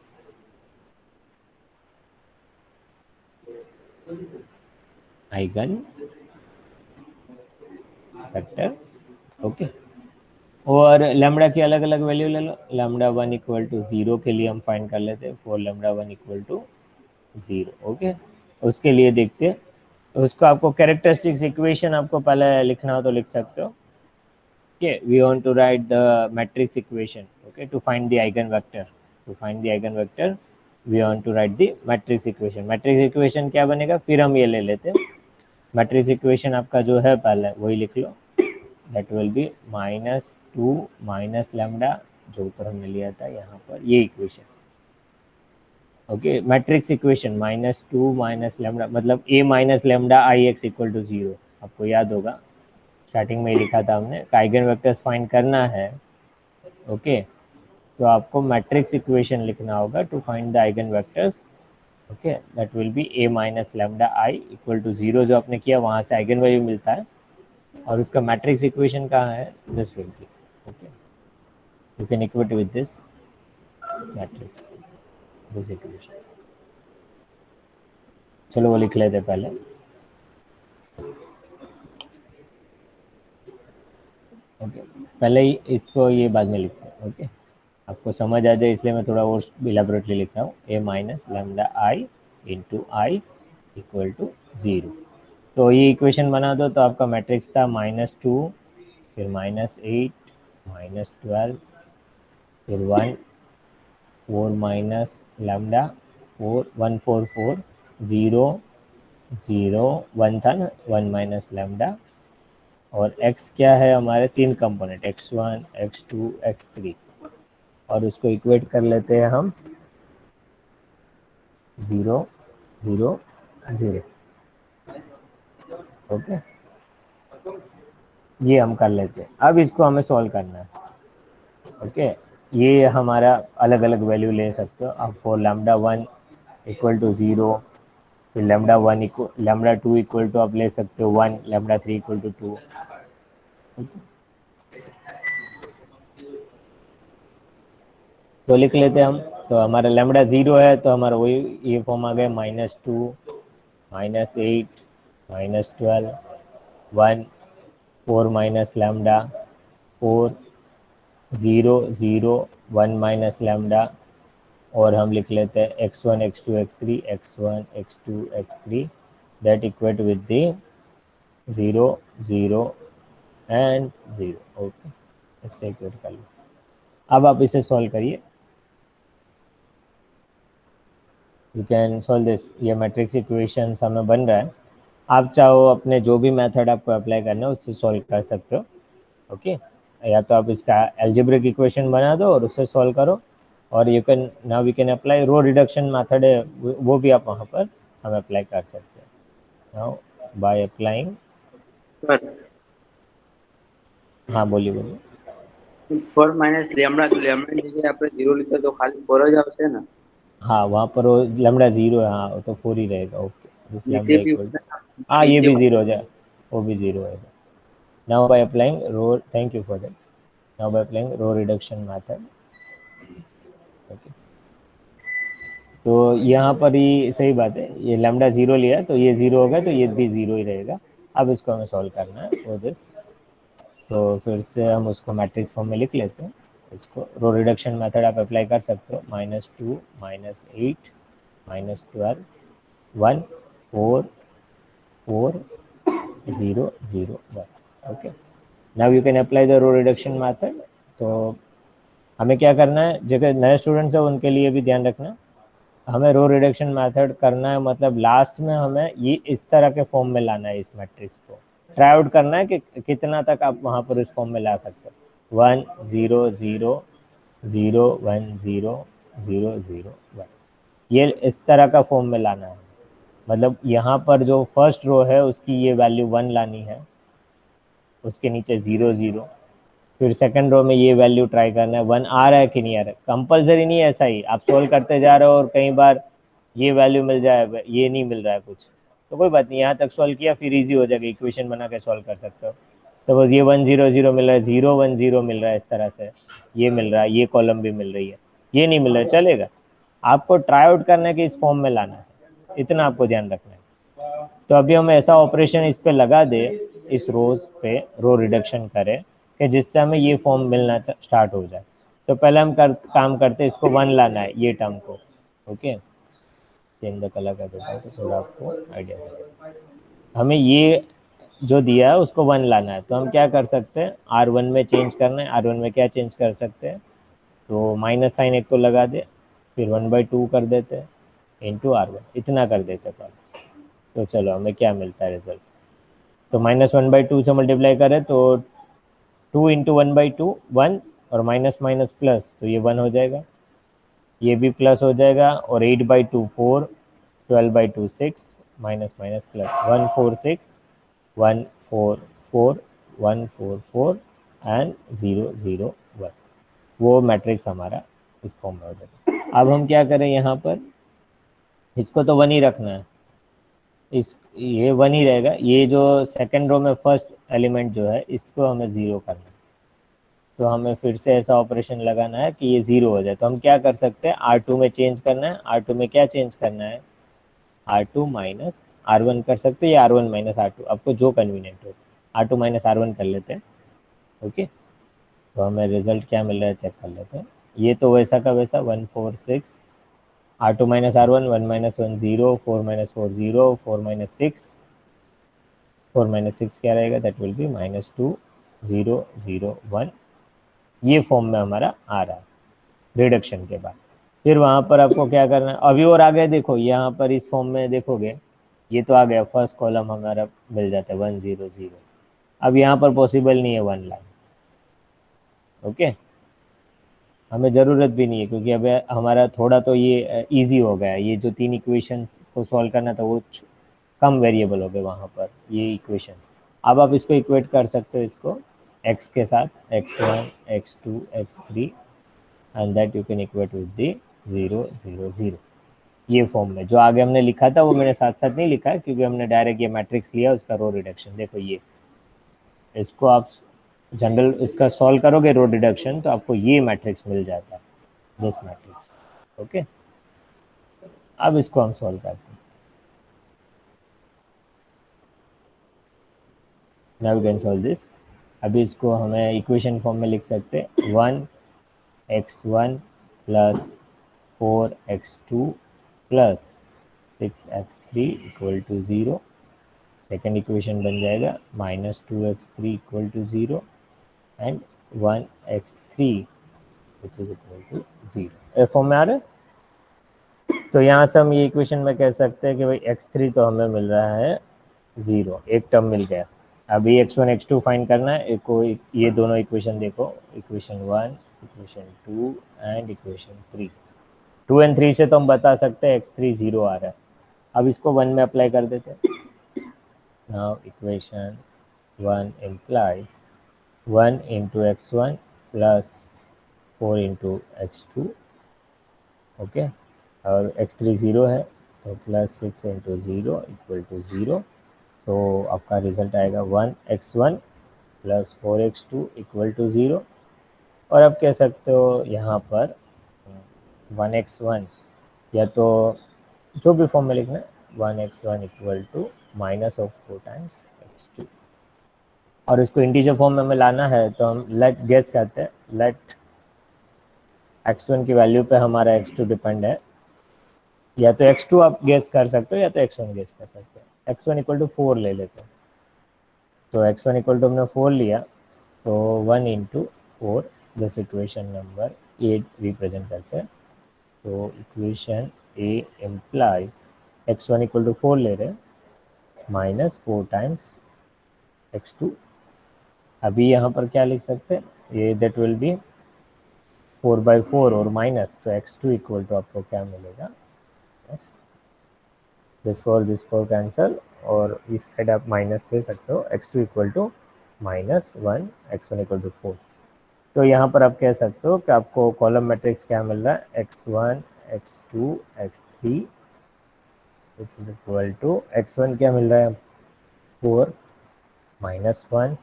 A: eigen vector. Okay, और लैम्डा की अलग अलग वैल्यू ले लो। λ1 = 0 के लिए हम फाइंड कर लेते हैं, फॉर λ1 = 0। ओके, उसके लिए देखते हैं, उसको आपको कैरेक्टरिस्टिक्स इक्वेशन आपको पहले लिखना हो तो लिख सकते हो। Okay, we want to write the matrix equation. Okay, to find the eigenvector. To find the eigenvector, we want to write the matrix equation. Matrix equation क्या बनेगा, फिर हम ये ले लेते हैं। matrix equation आपका जो है पहले वही लिख लो, that will be -2 - लैम्डा, जो ऊपर हमने लिया था यहाँ पर ये equation. Okay, matrix equation -2 - lambda, मतलब a - λix = 0। आपको याद होगा स्टार्टिंग में ही लिखा था हमने, आइगन वेक्टर्स फाइंड करना है। ओके, तो आपको मैट्रिक्स इक्वेशन लिखना होगा to find the eigen vectors. Okay, that will be a - λi = 0, जो आपने किया वहाँ से आइगन वैल्यू मिलता है, और उसका मैट्रिक्स इक्वेशन कहाँ है, this will be. Okay, You can equate with this matrix, this equation. चलो वो लिख लेते पहले. ओके, पहले ही इसको ये बाद में लिखते हैं. ओके, आपको समझ आ जाए इसलिए मैं थोड़ा और इलेबोरेटली लिख रहा हूँ. A minus lambda I into I equal to 0. तो ये इक्वेशन बना दो तो आपका मैट्रिक्स था -2, फिर -8, -12, फिर 1, 4 माइनस लैम्डा 4, 1 4 4 0 0 1 था ना, 1 माइनस लैम्डा. और x क्या है हमारे 3 कंपोनेंट x1 x2 x3, और उसको इक्वेट कर लेते हैं हम 0 0 0. ओके, ये हम कर लेते हैं. अब इसको हमें सॉल्व करना है. ओके, ये हमारा अलग अलग वैल्यू ले सकते हो आप. फॉर लैम्डा 1 इक्वल टू 0, फिर लैम्डा 2 इक्वल टू आप ले सकते हो 1, लैम्डा 3 इक्वल टू 2. तो लिख लेते हैं हम. तो हमारा लैम्डा 0 है तो हमारा वही ये फॉर्म आ गया -2, -8, -12, 1, 4 माइनस लैम्डा 4, 0 0 1 माइनस लैम्डा. और हम लिख लेते हैं x1 x2 x3 x1 x2 x3 that equate with the 0 0 and 0. Okay, इससे इक्वेट कर लो. अब आप इसे सॉल्व करिए. You can solve this. ये मैट्रिक्स इक्वेशन हमें बन रहा है. आप चाहो अपने जो भी मेथड आपको अप्लाई करना है उससे सॉल्व कर सकते हो. ओके, या तो आप इसका एल्जेब्रिक इक्वेशन बना दो और उससे सॉल्व करो, और you can now we can apply row reduction method है, वो भी आप वहाँ पर हम अप्लाई कर सकते हैं. Now by applying. हाँ बोलिए बोलिए.
C: 4 माइनस लैम्डा, तो लैम्डा की जगह આપણે 0 લીધો તો ખાલી 4 જ આવશે ને?
A: हाँ, वहाँ पर वो लैम्डा 0 है. हाँ, तो 4 ही रहेगा. ओके, दिस
C: नीचे
A: लैम्डा
C: भी
A: इक्वल, हाँ ये भी 0 हो जाए, वो भी 0 है. Now by applying row, thank you for that. Now by applying row reduction method. Okay, तो यहाँ पर ही सही बात है, ये लैम्डा 0 लिया तो ये 0 होगा, तो ये भी 0 ही रहेगा. अब इसको हमें सॉल्व करना है फॉर दिस. तो फिर से हम उसको मैट्रिक्स फॉर्म में लिख लेते हैं. इसको रो रिडक्शन मेथड आप अप्लाई कर सकते हो. -2 -8 -12 1 4 4 0 0 1. Okay, now you can apply the row reduction method. तो हमें क्या करना है, जगह नए स्टूडेंट्स है उनके लिए भी ध्यान रखना, हमें रो रिडक्शन मेथड करना है मतलब लास्ट में हमें ये इस तरह के फॉर्म में लाना है. इस मैट्रिक्स को ट्राई आउट करना है कि कितना तक आप वहाँ पर इस फॉर्म में ला सकते हो. 1 0 0 0 1 0 0 0 1, ये इस तरह का फॉर्म में लाना है. मतलब यहाँ पर जो फर्स्ट रो है उसकी ये वैल्यू 1 लानी है, उसके नीचे 0 0. फिर सेकंड रो में ये वैल्यू ट्राई करना है 1 आ रहा है कि नहीं आ रहा है. कंपलसरी नहीं है, ऐसा ही आप सोल्व करते जा रहे हो और कई बार ये वैल्यू मिल जाए, ये नहीं मिल रहा है कुछ, तो कोई बात नहीं, यहाँ तक सॉल्व किया फिर इजी हो जाएगा, इक्वेशन बना के सॉल्व कर सकते हो. तो बस ये 1 0 0 मिल रहा है, 0 1 0 मिल रहा है, इस तरह से ये मिल रहा है, ये कॉलम भी मिल रही है, ये नहीं मिल रहा है, चलेगा. आपको ट्राई आउट करने के इस फॉर्म में लाना है, इतना आपको ध्यान रखना है. तो अभी हम ऐसा ऑपरेशन इस पे लगा दे, इस रोज पे रो रिडक्शन करें कि जिससे हमें ये फॉर्म मिलना स्टार्ट हो जाए. तो पहले हम काम करते इसको 1 लाना है ये टर्म को. ओके, चेंज द कलर कर देता हूँ तो थोड़ा आपको आइडिया है. हमें ये जो दिया है उसको 1 लाना है, तो हम क्या कर सकते हैं, R1 में चेंज करना है. R1 में क्या चेंज कर सकते हैं, तो माइनस साइन एक तो लगा दे, फिर 1/2 कर देते हैं इंटू R1, इतना कर देते हैं पहले. तो चलो हमें क्या मिलता है रिजल्ट. तो -1/2 से मल्टीप्लाई करें तो 2 इंटू 1/2 1, और माइनस माइनस प्लस तो ये 1 हो जाएगा, ये भी प्लस हो जाएगा, और 8/2 4, 12/2 6, माइनस माइनस प्लस 1 4 6 1 4 4 1 4 4 एंड 0 0 1. वो मैट्रिक्स हमारा इस फॉर्म में हो जाएगा. अब हम क्या करें, यहाँ पर इसको तो 1 ही रखना है, इस ये 1 ही रहेगा. ये जो सेकंड रो में फर्स्ट एलिमेंट जो है इसको हमें 0 करना है. तो हमें फिर से ऐसा ऑपरेशन लगाना है कि ये 0 हो जाए। तो हम क्या कर सकते हैं, R2 में चेंज करना है। R2 में क्या चेंज करना है, R2 माइनस R1 कर सकते हैं या R1 माइनस R2, आपको जो कन्वीनियंट हो। R2 माइनस R1 कर लेते हैं। ओके, तो हमें रिजल्ट क्या मिल रहा है चेक कर लेते हैं। ये तो वैसा का वैसा 1 4 6, R2 minus R1, 1 minus 1 0, 4 minus 4 0, 4 minus 6, 4 minus 6 क्या रहेगा, दैट विल बी -2 0 0 1। ये फॉर्म में हमारा आ रहा है रिडक्शन के बाद। फिर वहाँ पर आपको क्या करना है, अभी और आगे देखो, यहाँ पर इस फॉर्म में देखोगे ये तो आ गया, फर्स्ट कॉलम हमारा मिल जाता है 1 0 0। अब यहाँ पर पॉसिबल नहीं है 1 लाइन। ओके, हमें ज़रूरत भी नहीं है क्योंकि अब हमारा थोड़ा तो ये इजी हो गया है। ये जो 3 इक्वेशंस को सॉल्व करना था वो कम वेरिएबल हो गए वहाँ पर, ये इक्वेशंस। अब आप इसको इक्वेट कर सकते हो, इसको x के साथ, x1 x2 x3, and that you can equate with the 0 0 0। ये फॉर्म में जो आगे हमने लिखा था वो मैंने साथ साथ नहीं लिखा है क्योंकि हमने डायरेक्ट ये मैट्रिक्स लिया, उसका रो रिडक्शन। देखो ये, इसको आप जनरल इसका सॉल्व करोगे रो रिडक्शन तो आपको ये मैट्रिक्स मिल जाता है, दिस मैट्रिक्स। ओके, अब इसको हम सॉल्व करते हैं। Now we can solve this. अभी इसको हमें इक्वेशन फॉर्म में लिख सकते हैं, 1x1 plus 4x2 plus 6x3 equal to 0। Second equation बन जाएगा -2x3 equal to 0 and 1x3 which is equal to 0। Form में आ रहा है। तो यहाँ से हम ये इक्वेशन में कह सकते हैं कि भाई x3 तो हमें मिल रहा है 0, एक टर्म मिल गया। अभी x1 x2 फाइंड करना है। एक को ये दोनों इक्वेशन देखो, equation 1 equation 2 and equation 3। 2 and 3 से तो हम बता सकते हैं x3 0 आ रहा है। अब इसको 1 में अप्लाई कर देते हैं। Now equation 1 implies 1 into x1 plus 4 into x2। Okay, और x3 0 है तो प्लस 6 इंटू 0 इक्वल टू 0। तो आपका रिजल्ट आएगा 1x1 plus 4x2 equal to 0। और आप कह सकते हो यहाँ पर 1x1 या तो जो भी फॉर्म में लिखना है, 1x1 equal to minus of 4 times x2। और इसको इंटीजर फॉर्म में हमें लाना है तो हम लेट गेस करते हैं। लेट x1 की वैल्यू पे हमारा x2 डिपेंड है। या तो x2 आप गेस कर सकते हो या तो x1 गेस कर सकते हो। x1 इक्वल टू 4 ले लेते हैं। तो x1 इक्वल टू हमने 4 लिया तो 1 इंटू 4, जैसे इक्वेशन नंबर 8 रिप्रेजेंट करते हैं। तो equation A implies x1 equal to 4 ले रहे हैं -4 टाइम्स x2। अभी यहाँ पर क्या लिख सकते हैं, ये दैट विल बी 4/4 और माइनस, तो x2 इक्वल टू आपको क्या मिलेगा, यस दिस फोर कैंसल, और इस साइड आप माइनस ले सकते हो। x2 equal to -1, x1 equal to 4। तो यहाँ पर आप कह सकते हो कि आपको कॉलम मैट्रिक्स क्या मिल रहा है, x1 x2 x3 which is equal to x1 क्या मिल रहा है 4 -1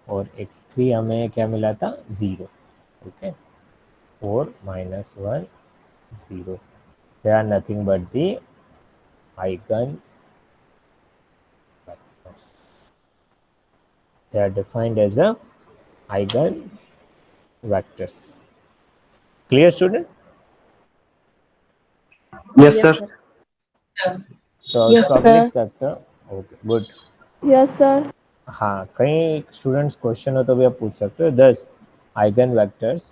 A: और x3 हमें क्या मिला था 0। Okay, 4 -1 0, they are nothing but the eigen vectors. They are defined as a eigen vectors. Clear student?
C: Yes sir.
A: तो
E: Yes,
A: इसको आप
E: sir.
A: लिख सकते हो। Okay, good.
E: Yes, sir.
A: हाँ, कहीं स्टूडेंट्स क्वेश्चन हो तो भी आप पूछ सकते हो। 10 आइगन वेक्टर्स,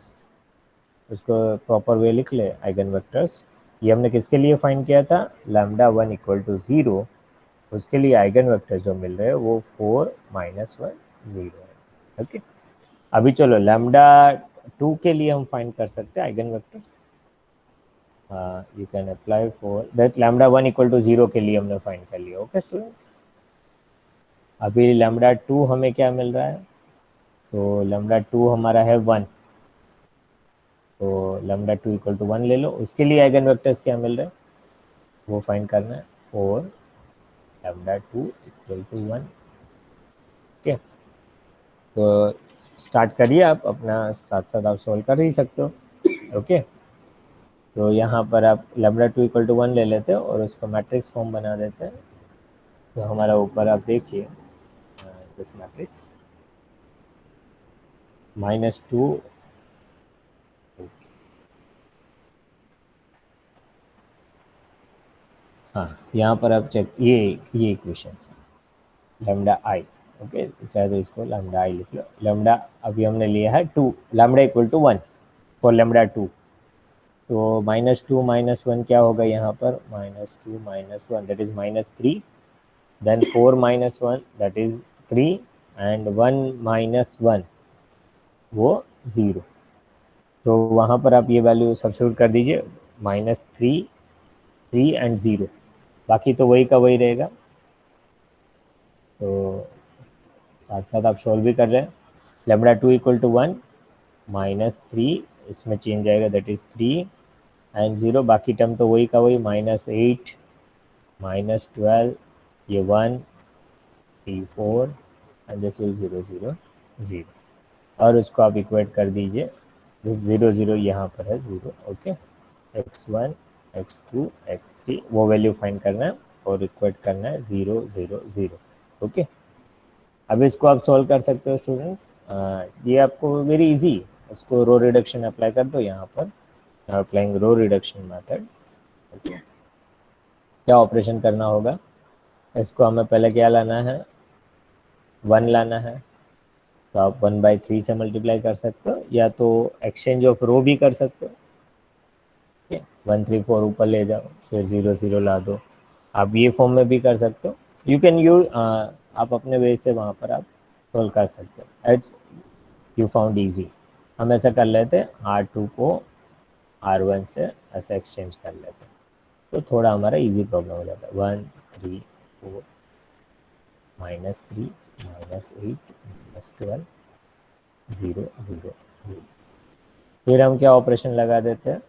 A: उसको प्रॉपर वे लिख ले। आइगन वेक्टर्स ये हमने किसके लिए फाइंड किया था, λ1 इक्वल टू 0, उसके लिए आइगन वेक्टर जो मिल रहे हैं वो 4 -1 0 है। ओके, अभी चलो λ2 के लिए हम फाइंड कर सकते हैं eigen vectors. You can apply for that λ1 equal to 0 के लिए हमने फाइंड कर लिया। ओके स्टूडेंट्स, अभी λ2 हमें क्या मिल रहा है, तो λ2 हमारा है 1, तो λ2 इक्वल टू 1 ले लो। उसके लिए आइगन वेक्टर्स क्या मिल रहे हैं वो फाइंड करना है, 4 λ2 इक्वल टू 1। ओके, तो स्टार्ट करिए, आप अपना साथ साथ आप सॉल्व कर ही सकते हो। ओके, तो यहाँ पर आप लैम्डा 2 इक्वल टू 1 ले लेते हो और उसको मैट्रिक्स फॉर्म बना देते हैं। तो हमारा ऊपर आप देखिए दिस मैट्रिक्स -2, हाँ यहाँ पर आप चेक, ये इक्वेशन लैम्डा आई, ओके, शायद इसको लैम्डा आई लिख लो। लैम्डा अभी हमने लिया है 2, lambda equal to 1 for lambda 2। तो -2 -1 क्या होगा यहाँ पर, -2 -1 that is -3, then 4 -1 that is 3 and 1 -1 वो 0। तो वहाँ पर आप ये वैल्यू सब्स्टिट्यूट कर दीजिए, -3, 3 एंड 0, बाकी तो वही का वही रहेगा। तो साथ साथ आप सॉल्व भी कर रहे हैं। लैम्डा 2 इक्वल टू 1 -3, इसमें चेंज आएगा दैट इज 3 एंड 0, बाकी टर्म तो वही का वही, -8 -12, ये 1 3 4 एंड दिस विल 0 0 0, और उसको आप इक्वेट कर दीजिए, दिस 0 0 यहाँ पर है 0। ओके, x1 x2 x3 वो वैल्यू फाइंड करना है और इक्वेट करना है 0 0 0। ओके, अब इसको आप सॉल्व कर सकते हो स्टूडेंट्स, ये आपको वेरी इजी, उसको रो रिडक्शन अप्लाई कर दो यहाँ पर, applying row reduction method. Okay, क्या ऑपरेशन करना होगा, इसको हमें पहले क्या लाना है, 1 लाना है, तो आप 1/3 से मल्टीप्लाई कर सकते हो, या तो एक्सचेंज ऑफ रो भी कर सकते हो। 1 3 4 ऊपर ले जाओ, फिर 0 0 ला दो, आप ये फॉर्म में भी कर सकते हो, यू कैन यूज, आप अपने वे से वहाँ पर आप सोल्व कर सकते हो एज यू फाउंड ईजी। हम ऐसा कर लेते हैं, R2 को R1 से ऐसा एक्सचेंज कर लेते हैं, तो थोड़ा हमारा इजी प्रॉब्लम हो जाता है। 1 3 4 -3 -8 -12 0 0 0। फिर हम क्या ऑपरेशन लगा देते हैं,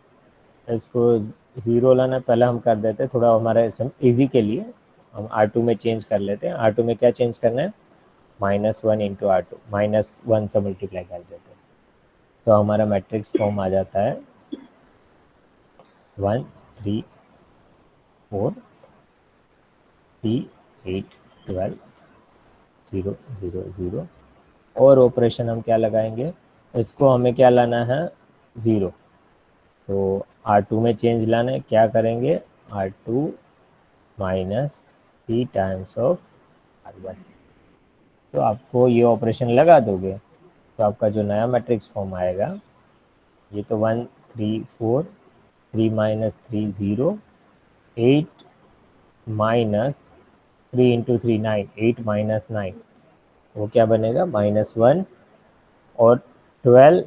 A: इसको 0 लाना पहले हम कर देते हैं, थोड़ा हमारा इजी के लिए हम R2 में चेंज कर लेते हैं। R2 में क्या चेंज करना है, -1 इंटू R2, -1 से मल्टीप्लाई कर देते हैं, तो हमारा मैट्रिक्स फॉर्म आ जाता है 1 3 4 3 8 12 0 0 0। और ऑपरेशन हम क्या लगाएंगे, इसको हमें क्या लाना है 0, तो R2 में चेंज लाना है, क्या करेंगे, R2 -3 टाइम्स ऑफ R1, तो आपको ये ऑपरेशन लगा दोगे तो आपका जो नया मैट्रिक्स फॉर्म आएगा, ये तो 1 3 4 3 -3 0 8 -3 इंटू 3 9 8 -9, वो क्या बनेगा, -1, और 12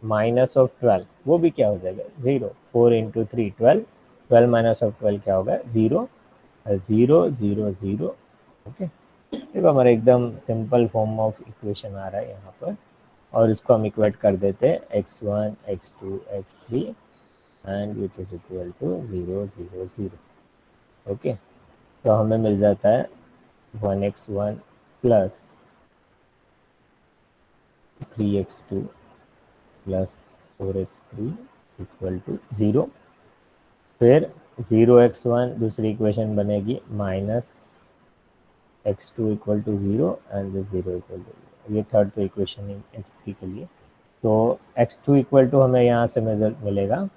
A: माइनस ऑफ 12 वो भी क्या हो जाएगा 0, 4 इंटू 3 12, 12 माइनस ऑफ 12 क्या होगा 0 0 0 0। ओके, देखो हमारा एकदम सिंपल फॉर्म ऑफ इक्वेशन आ रहा है यहाँ पर, और इसको हम इक्वेट कर देते हैं x1 x2 x3 and which is equal to 0 0 0। Okay, तो हमें मिल जाता है 1x1 plus 3x2 plus 4x3 equal to 0। फिर 0x1 दूसरी इक्वेशन बनेगी -x2 equal to 0 and 0 equal to, ये थर्ड तो इक्वेशन है x3 के लिए। तो x2 इक्वल टू हमें यहाँ से मेजर मिलेगा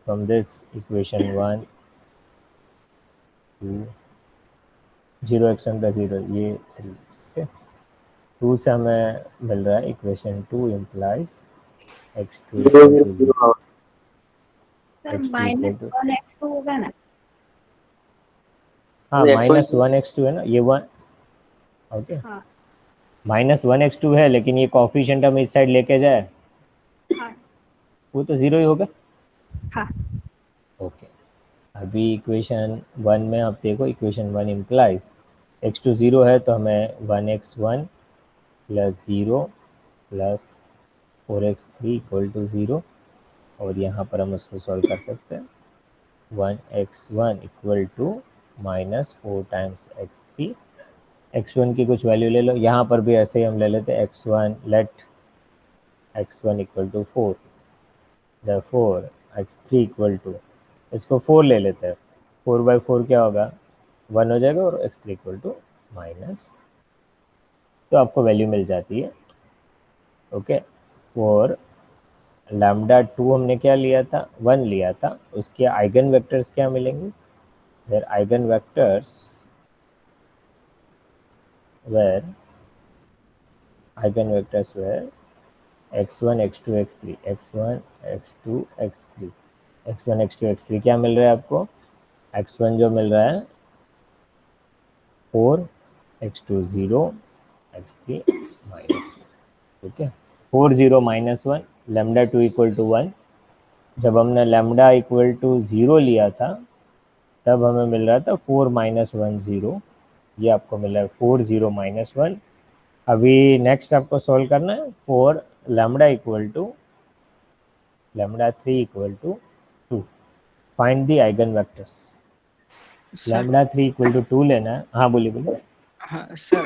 A: from this equation 1 2 0x1 plus 0 ये 3। ओके, 2 से हमें मिल रहा है equation 2 implies x2
C: 0
A: equal
C: 0
A: to
C: 0
A: 0,
E: sir
A: x2 equal to,
E: -1x2 होगा ना,
A: हाँ
C: तो x1
A: -1x2 है ना ये 1। ओके,
E: हाँ
A: -1x2 है, लेकिन ये कॉफिशिएंट हम इस साइड लेके जाए
E: हाँ
A: वो तो 0 ही होगा।
E: हाँ
A: ओके, अभी इक्वेशन 1 में आप देखो, इक्वेशन 1 इम्प्लाइज x2 0 है, तो हमें 1x1 plus 0 plus 4x3 equal to 0, और यहाँ पर हम उसको सॉल्व कर सकते हैं। 1x1 equal to -4 times x3 x1 की कुछ वैल्यू ले लो, यहाँ पर भी ऐसे ही हम ले लेते हैं x1, let x1 equal to 4, therefore x3 equal to, इसको 4 ले लेते हैं, 4/4 क्या होगा 1 हो जाएगा, और x3 इक्वल टू माइनस, तो आपको वैल्यू मिल जाती है। ओके, और लैम्डा 2 हमने क्या लिया था 1 लिया था, उसके आइगन वेक्टर्स क्या मिलेंगे, there eigen vectors where x1 x2 x3 x1 x2 x3 x1 x2 x3 क्या मिल रहा है आपको, x1 जो मिल रहा है 4, x2 0, x3 माइनस, ठीक है 4 0 -1, लैम्डा 2 इक्वल टू 1, जब हमने लैम्डा इक्वल टू 0 लिया था तब हमें मिल रहा था 4 -1 0, ये आपको मिला है 4 0 -1। अभी नेक्स्ट आपको सॉल्व करना है for lambda 3 equal to 2, find the eigen vectors.
D: Sir
A: lambda 3 equal to 2 लेना है, हाँ बोलिए बोलिए।
D: हाँ सर,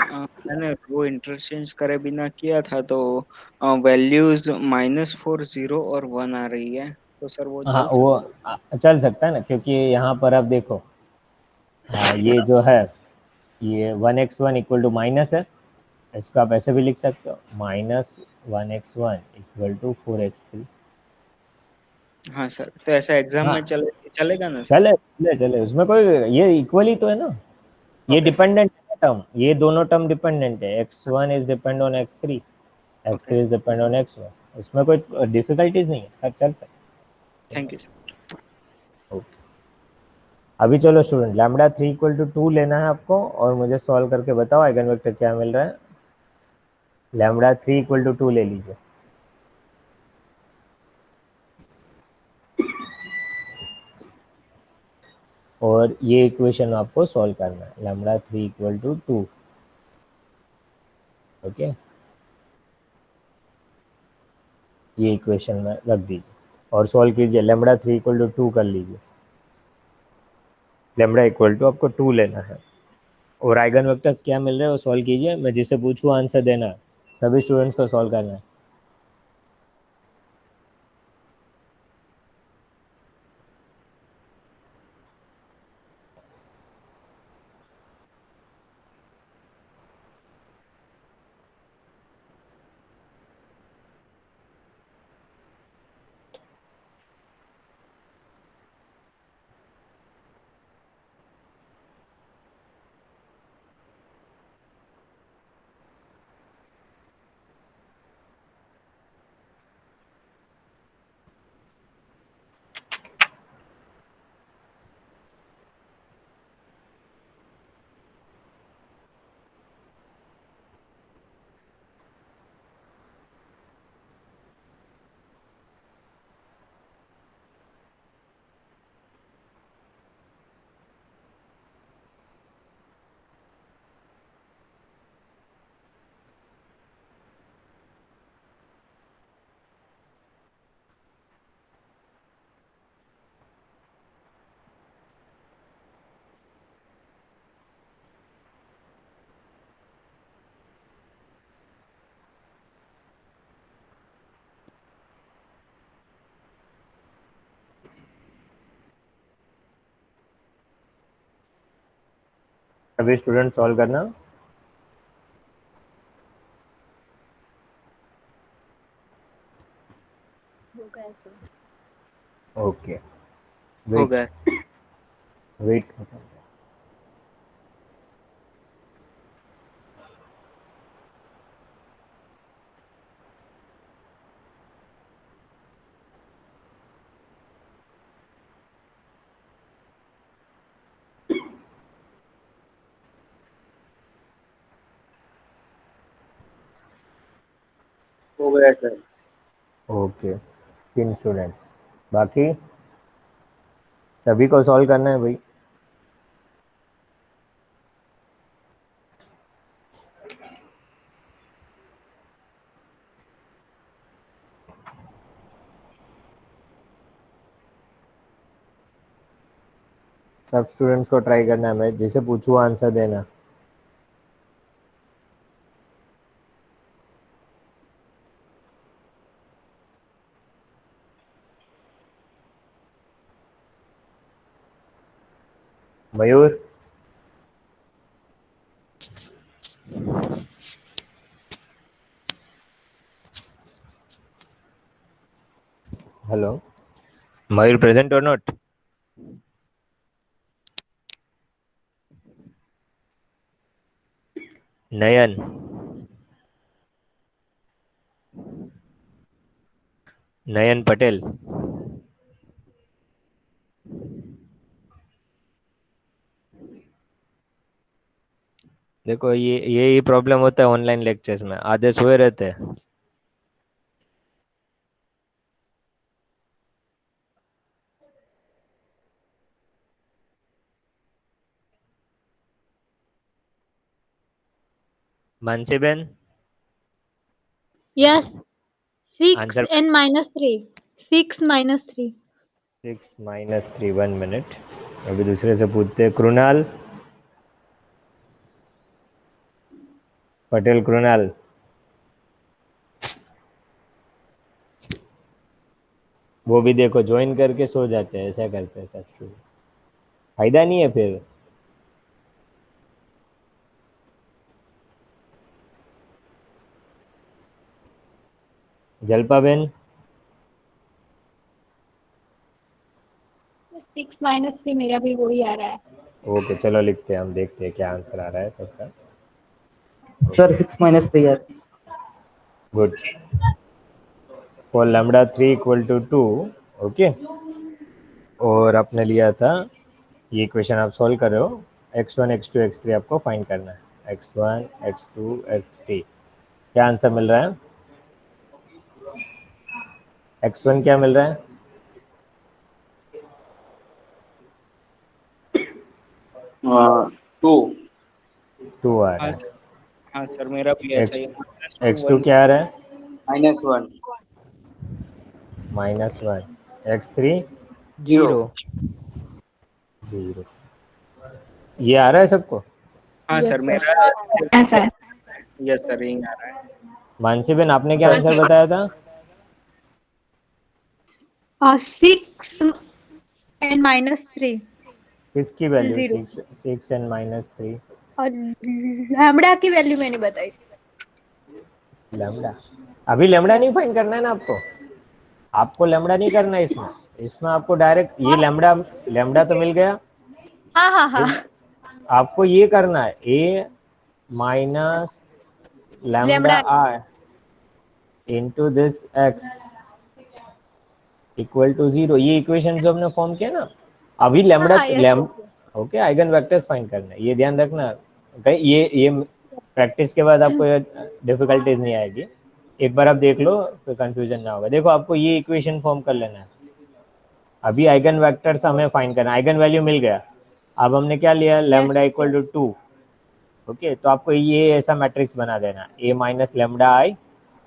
D: मैंने रो इंटरचेंज करे बिना किया था तो वैल्यूज -4 0 और 1 आ रही है, तो सर वो
A: हाँ
D: चल
A: वो
D: सकता
A: चल सकता है ना, क्योंकि यहाँ पर आप देखो ये जो है ये 1x1 इक्वल टू माइनस है, इसको आप ऐसे भी लिख सकते हो -1x1 इक्वल टू 4x3।
D: है? हाँ सर, तो ऐसा एग्जाम
A: हाँ
D: में चलेगा ना सर?
A: चले चले चले, उसमें कोई, ये इक्वल ही तो है ना, ये
D: ओके सर।
A: डिपेंडेंट है टर्म, ये दोनों टर्म डिपेंडेंट है, x1 is depend on x3,
D: okay
A: x3 is
D: sir,
A: depend on x1, उसमें कोई डिफिकल्टीज नहीं है, चल सकता
D: थैंक यू सर।
A: है। ओके, अभी चलो स्टूडेंट, लैम्डा 3 इक्वल टू 2 लेना है आपको, और मुझे सॉल्व करके बताओ आइगन वेक्टर क्या मिल रहा है। लैम्डा 3 इक्वल टू 2 ले लीजिए, और ये इक्वेशन आपको सॉल्व करना है, लैम्डा 3 इक्वल टू 2। ओके, ये इक्वेशन में रख दीजिए और सॉल्व कीजिए, लैम्डा 3 इक्वल टू 2 कर लीजिए, लैम्डा इक्वल टू आपको 2 लेना है, और आइगन वेक्टर्स क्या मिल रहे हैं वो सॉल्व कीजिए, मैं जिसे पूछूँ आंसर देना है, सभी स्टूडेंट्स को सॉल्व करना है। सभी स्टूडेंट सॉल्व करना। ओके,
D: हो
A: वेट
D: गया।
A: वेट,
C: हो गया सर।
A: ओके 3 स्टूडेंट्स, बाकी सभी को सॉल्व करना है भाई। सब स्टूडेंट्स को ट्राई करना है, मैं जैसे पूछूँ आंसर देना। मयूर, हेलो मयूर, प्रेजेंट और नॉट? नयन, नयन पटेल, देखो ये प्रॉब्लम होता है ऑनलाइन लेक्चर्स में, आधे सोए रहते हैं। मानसी बहन,
F: Yes, 6
A: answer
F: and minus 3. 6 minus 3.
A: 6 - 3, 1 minute. अभी दूसरे से पूछते हैं, कृणाल पटेल, कृणाल। वो भी देखो ज्वाइन करके सो जाते हैं, ऐसा करते हैं सब शुरू, फायदा नहीं है फिर। जल्पा बहन,
E: 6 - 3 मेरा भी वही आ रहा है।
A: ओके चलो लिखते हैं, हम देखते हैं क्या आंसर आ रहा है सबका।
G: सर 6 - 3 यार।
A: गुड। For lambda 3 = 2, okay. और आपने लिया था ये क्वेश्चन, आप सॉल्व कर रहे हो, x1 x2 x3 आपको फाइंड करना है, x1 x2 x3। क्या आंसर मिल रहा है? x1 क्या मिल रहा है?
C: 2
A: 2 आ रहा
D: हाँ
A: है।
D: सर, हाँ सर, मेरा भी ऐसा ही है।
A: x2 क्या आ रहा है?
C: -1
A: -1। x3
C: 0
A: 0। ये आ रहा है सबको?
D: हाँ सर,
B: यस सर।
D: मेरा
E: हाँ सर।
D: यस सर, यही आ रहा है।
A: मानसी बहन, आपने क्या
F: सर
A: आंसर बताया था?
F: 6 and minus 3.
A: किसकी वैल्यू?
F: 0.
A: 6 and -3।
F: और लैम्बडा की वैल्यू मैंने बताई।
A: लैम्डा, अभी लैम्डा नहीं फाइंड करना है ना आपको, आपको लैम्डा नहीं करना है इसमें। इसमें आपको डायरेक्ट ये लैम्डा, लैम्डा तो मिल गया।
F: हाँ हाँ हाँ।
A: आपको ये करना है a minus lambda
F: lambda.
A: I into this x equal to 0। ये इक्वेशन जो हमने फॉर्म किया ना, अभी
F: हाँ
A: लैम्डा
F: हाँ, yes yes.
A: Okay, eigen vectors find करना है, ये ध्यान रखना। कहीं ये प्रैक्टिस के बाद आपको डिफिकल्टीज नहीं आएगी, एक बार आप देख लो तो कंफ्यूजन ना होगा। देखो आपको ये इक्वेशन फॉर्म कर लेना है, अभी आइगन वेक्टर्स हमें फाइंड करना है, आइगन वैल्यू मिल गया। अब हमने क्या लिया?
F: Yes
A: lambda equal to 2, okay. तो आपको ये ऐसा मैट्रिक्स बना देना, a माइनस लैम्डा आई,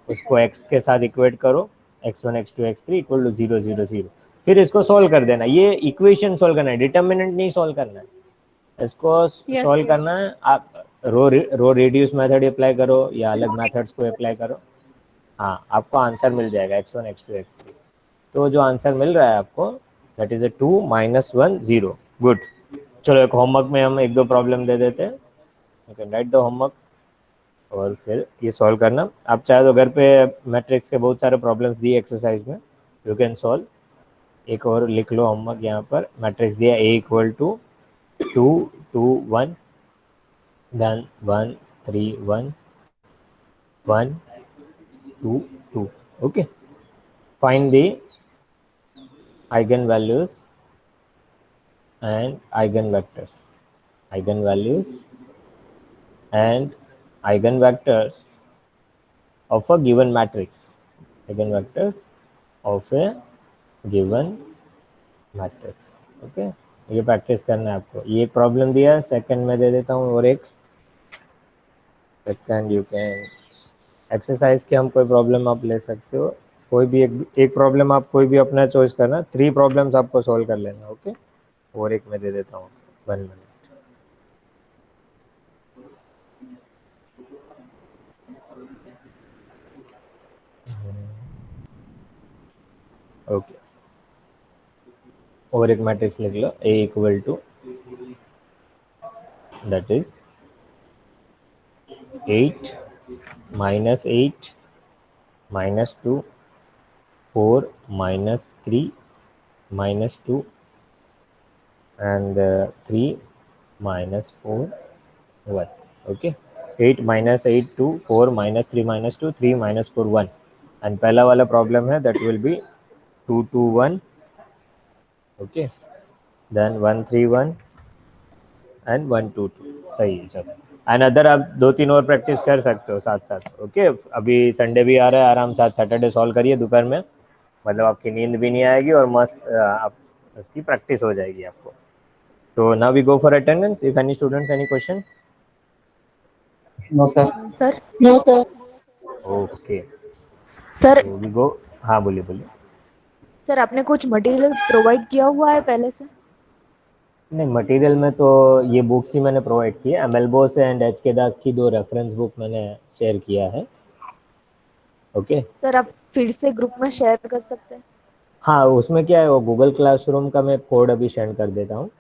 A: उसको x के साथ इक्वेट करो, x1 x2 x3 equal to 0 0 0। फिर इसको सॉल्व कर देना, ये इक्वेशन सॉल्व करना है, डिटर्मिनेंट नहीं सॉल्व करना है। इसको
F: यस
A: सॉल्व करना है, आप रो रेड्यूस मेथड अप्लाई करो या अलग मेथड्स को अप्लाई करो, हाँ आपको आंसर मिल जाएगा x1 x2 x3। तो जो आंसर मिल रहा है आपको, दैट इज 2 - 1 0। गुड। चलो एक होमवर्क में हम एक दो प्रॉब्लम दे देते हैं, you can right the homework और फिर ये सॉल्व करना। आप चाहे तो घर पे मैट्रिक्स के बहुत सारे प्रॉब्लम्स दिए एक्सरसाइज में, यू कैन सॉल्व। एक और लिख लो होमवर्क, यहाँ पर मैट्रिक्स दिया a equal to 2 2 1 then 1 3 1 1 2 2, okay. Find the eigen values and eigenvectors, eigenvalues and eigenvectors of a given matrix, eigenvectors of a given matrix, okay. ये practice करना है आपको। ये एक प्रॉब्लम दिया है, सेकंड में दे देता हूँ, और एक सेकंड यू कैन एक्सरसाइज के हम कोई प्रॉब्लम आप ले सकते हो, कोई भी एक प्रॉब्लम आप कोई भी अपना चॉइस करना, 3 प्रॉब्लम्स आपको सॉल्व कर लेना, ओके। और एक मैं दे देता हूँ, 1 मिनट। ओके, और एक मैट्रिक्स लिख लो, a equal to that is 8 minus 8 minus 2, 4 minus 3 minus 2, and 3 minus 4, 1. Okay, 8 minus 8 2, 4 minus 3 minus 2, 3 minus 4 1. And पहला वाला प्रॉब्लम है that will be 2 2 1. Okay, then 1 3 1 and 1 2 2. सही है चलो. एंड अदर आप 2-3 और प्रैक्टिस कर सकते हो साथ साथ. ओके, अभी संडे भी आ रहा है, आराम से सैटरडे सॉल्व करिए दोपहर में, मतलब आपकी नींद भी नहीं आएगी और मस्त आप उसकी प्रैक्टिस हो जाएगी आपको. तो now we go for attendance. If any students any question?
G: No, sir.
B: Sir
F: No, sir.
A: Okay,
B: sir
A: तो वी गो. हाँ बोलिए बोलिए.
B: सर आपने कुछ मटेरियल प्रोवाइड किया हुआ है पहले से?
A: नहीं, मटेरियल में तो ये बुक्स ही मैंने प्रोवाइड की है. एमएलबोस एंड एच के दास की 2 रेफरेंस बुक मैंने शेयर किया है. ओके
B: सर आप फिर से ग्रुप में शेयर कर सकते हैं?
A: हाँ, उसमें क्या है, वो गूगल क्लासरूम का मैं कोड अभी सेंड कर देता हूँ,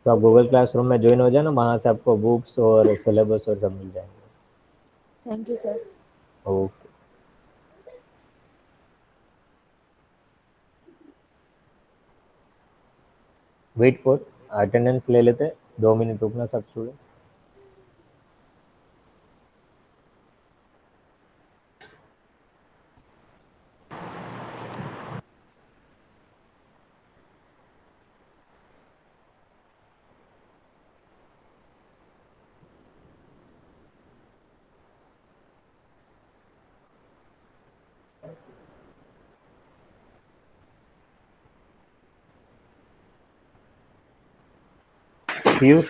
A: तो आप गूगल क्लासरूम में ज्वाइन हो जाना, वहाँ से आपको बुक्स और सिलेबस और सब मिल जाएंगे.
B: Thank you sir.
A: Okay, wait for attendance ले लेते हैं. 2 मिनट रुकना सब स्टूडेंट. पीयूष.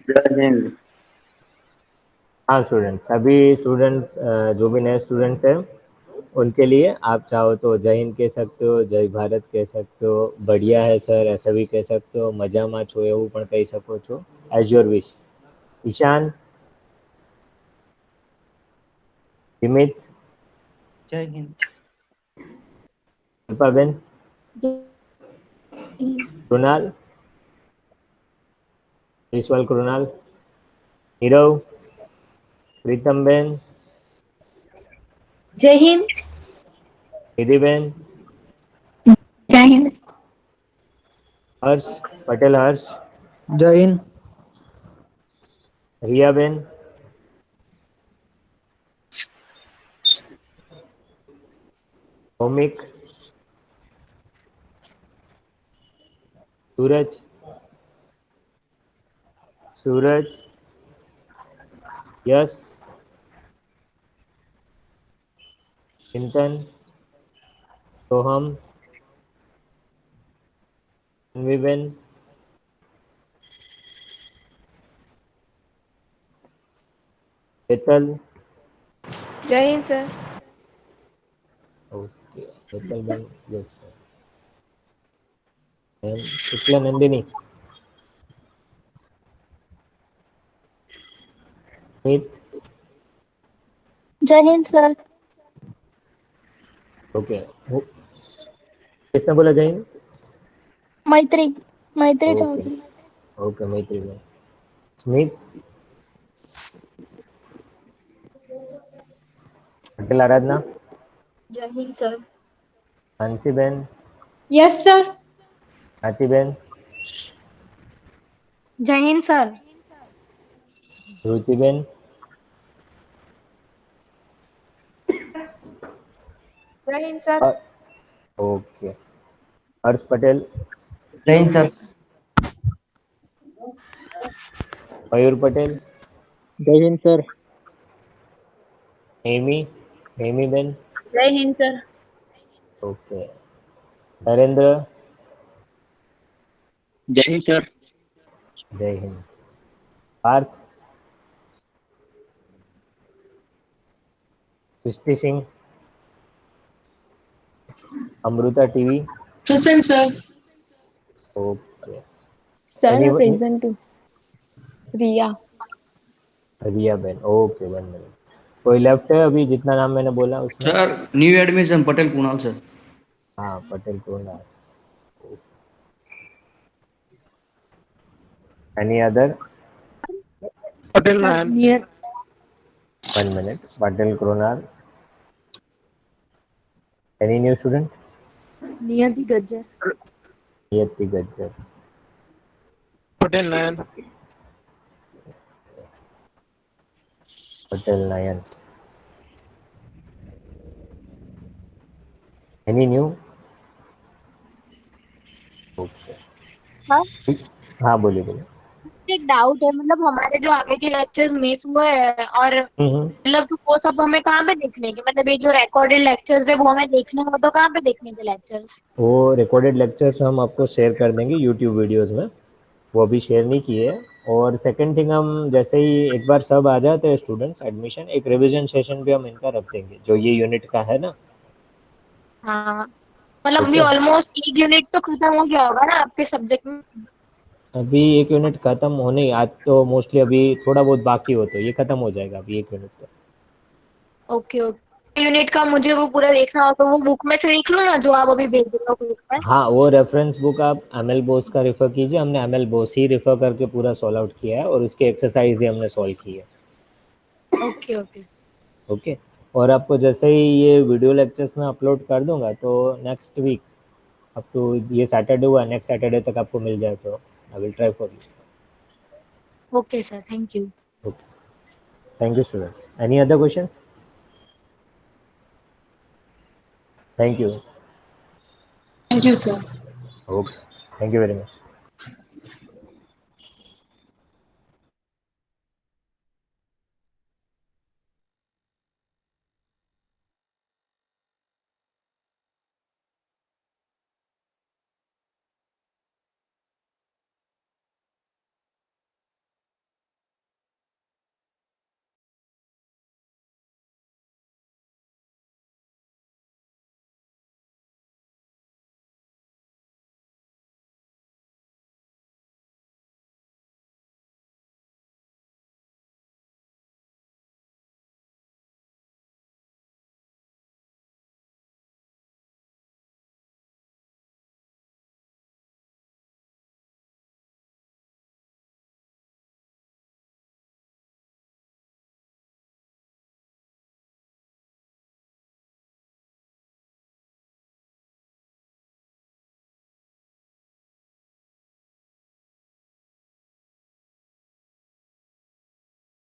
C: जय हिंद.
A: हाँ स्टूडेंट्स, अभी स्टूडेंट्स जो भी नए स्टूडेंट्स हैं उनके लिए आप चाहो तो जय हिंद कह सकते हो, जय भारत कह सकते हो, बढ़िया है सर ऐसा भी कह सकते हो, મજામાં છો એવું પણ કહી શકો છો, એઝ યોર વિશ. ईशान, हिमित,
D: जय हिंद.
A: कृपाबेन, कृणाल, विश्वाल कृणाल, नीरव, प्रीतमबेन,
F: जय हिंद.
A: निधिबेन,
E: जय हिंद.
A: हर्ष पटेल, हर्ष,
G: जय हिंद.
A: रियाबेन, भौमिक, सूरज, सूरज, यश, चिंतन, सोहम, Anviben, Hetal.
B: Jai Hind sir.
A: Okay, Hetal ben, yes. And Shukla Nandini, Meet.
E: Jai Hind sir.
A: Okay, किसने बोला जय Hind?
E: Maitri Maitri
A: okay
E: Chaudhary.
A: Okay, Maitri ben. Smit, Patel Aradhana,
B: Jai Hind sir.
A: Mansi ben,
F: yes sir.
A: Aarti ben,
F: Jai Hind sir.
A: Ruchi ben,
B: Jai Hind sir.
A: Okay, Harsh Patel,
G: Jai Hind sir.
A: Mayur Patel,
G: Jai Hind sir.
A: Hemi, Hemi ben,
B: Jai Hind sir.
A: Okay, Narendra,
C: Jai Hind sir.
A: Jai Hind. Parth, Srishti Singh, Amrita टीवी.
H: Present sir.
A: Okay,
B: sir
A: Anyone-
B: present too. Riya.
A: Riya ben. Okay, 1 minute. कोई लेफ्ट है अभी जितना नाम मैंने बोला उसमें?
G: Sir new admission Patel Kunal sir.
A: हाँ, पटेल कौन? Any other?
H: Patel
B: Sir,
H: Nayan.
B: near
A: 1 minute. Patel Krunal. Any new student?
B: Niyati Gajjar.
A: Niyati Gajjar.
H: Patel Nayan.
A: Patel Nayan. Any new? Okay. हाँ बोलिए बोलिए।
I: एक डाउट है, मतलब हमारे जो आगे के लेक्चर्स मिस हुए हैं और मतलब तो वो सब हमें कहाँ पे देखने के, मतलब ये जो रिकॉर्डेड लेक्चर्स है वो हमें देखने हो तो कहाँ पे देखने के लेक्चर्स?
A: वो रिकॉर्डेड लेक्चर्स हम आपको शेयर कर देंगे यूट्यूब वीडियोस में, वो अभी शेयर नहीं किए हैं। और सेकंड थिंग, हम जैसे ही एक बार सब आ जाते हैं स्टूडेंट्स एडमिशन, एक रिवीजन सेशन भी हम इनका रख देंगे जो ये यूनिट का है ना।
I: हाँ, मतलब अभी
A: ओके।
I: ऑलमोस्ट एक यूनिट तो खत्म हो गया होगा ना आपके सब्जेक्ट में?
A: अभी एक यूनिट खत्म होने, आज तो मोस्टली अभी थोड़ा बहुत बाकी हो, तो ये खत्म हो जाएगा अभी एक यूनिट तो।
I: ओके ओके, यूनिट का मुझे वो पूरा देखना हो तो वो बुक में से देख लो ना जो आप अभी भेज रहे हो ग्रुप में।
A: हाँ, वो रेफरेंस बुक आप एमएल बोस का रेफर कीजिए, हमने एमएल बोस ही रेफर करके पूरा सॉल्व आउट किया है और उसकी एक्सरसाइज ही हमने सॉल्व की है।
I: Okay okay
A: okay. और आपको जैसे ही ये वीडियो लेक्चर्स में अपलोड कर दूंगा तो नेक्स्ट वीक, अब तो ये सैटरडे हुआ, नेक्स्ट सैटरडे तक आपको मिल जाए तो I will try for you.
I: Okay sir, thank you.
A: Okay, thank you students. Any other question? Thank you.
F: Thank you, sir.
A: Okay, thank you very much.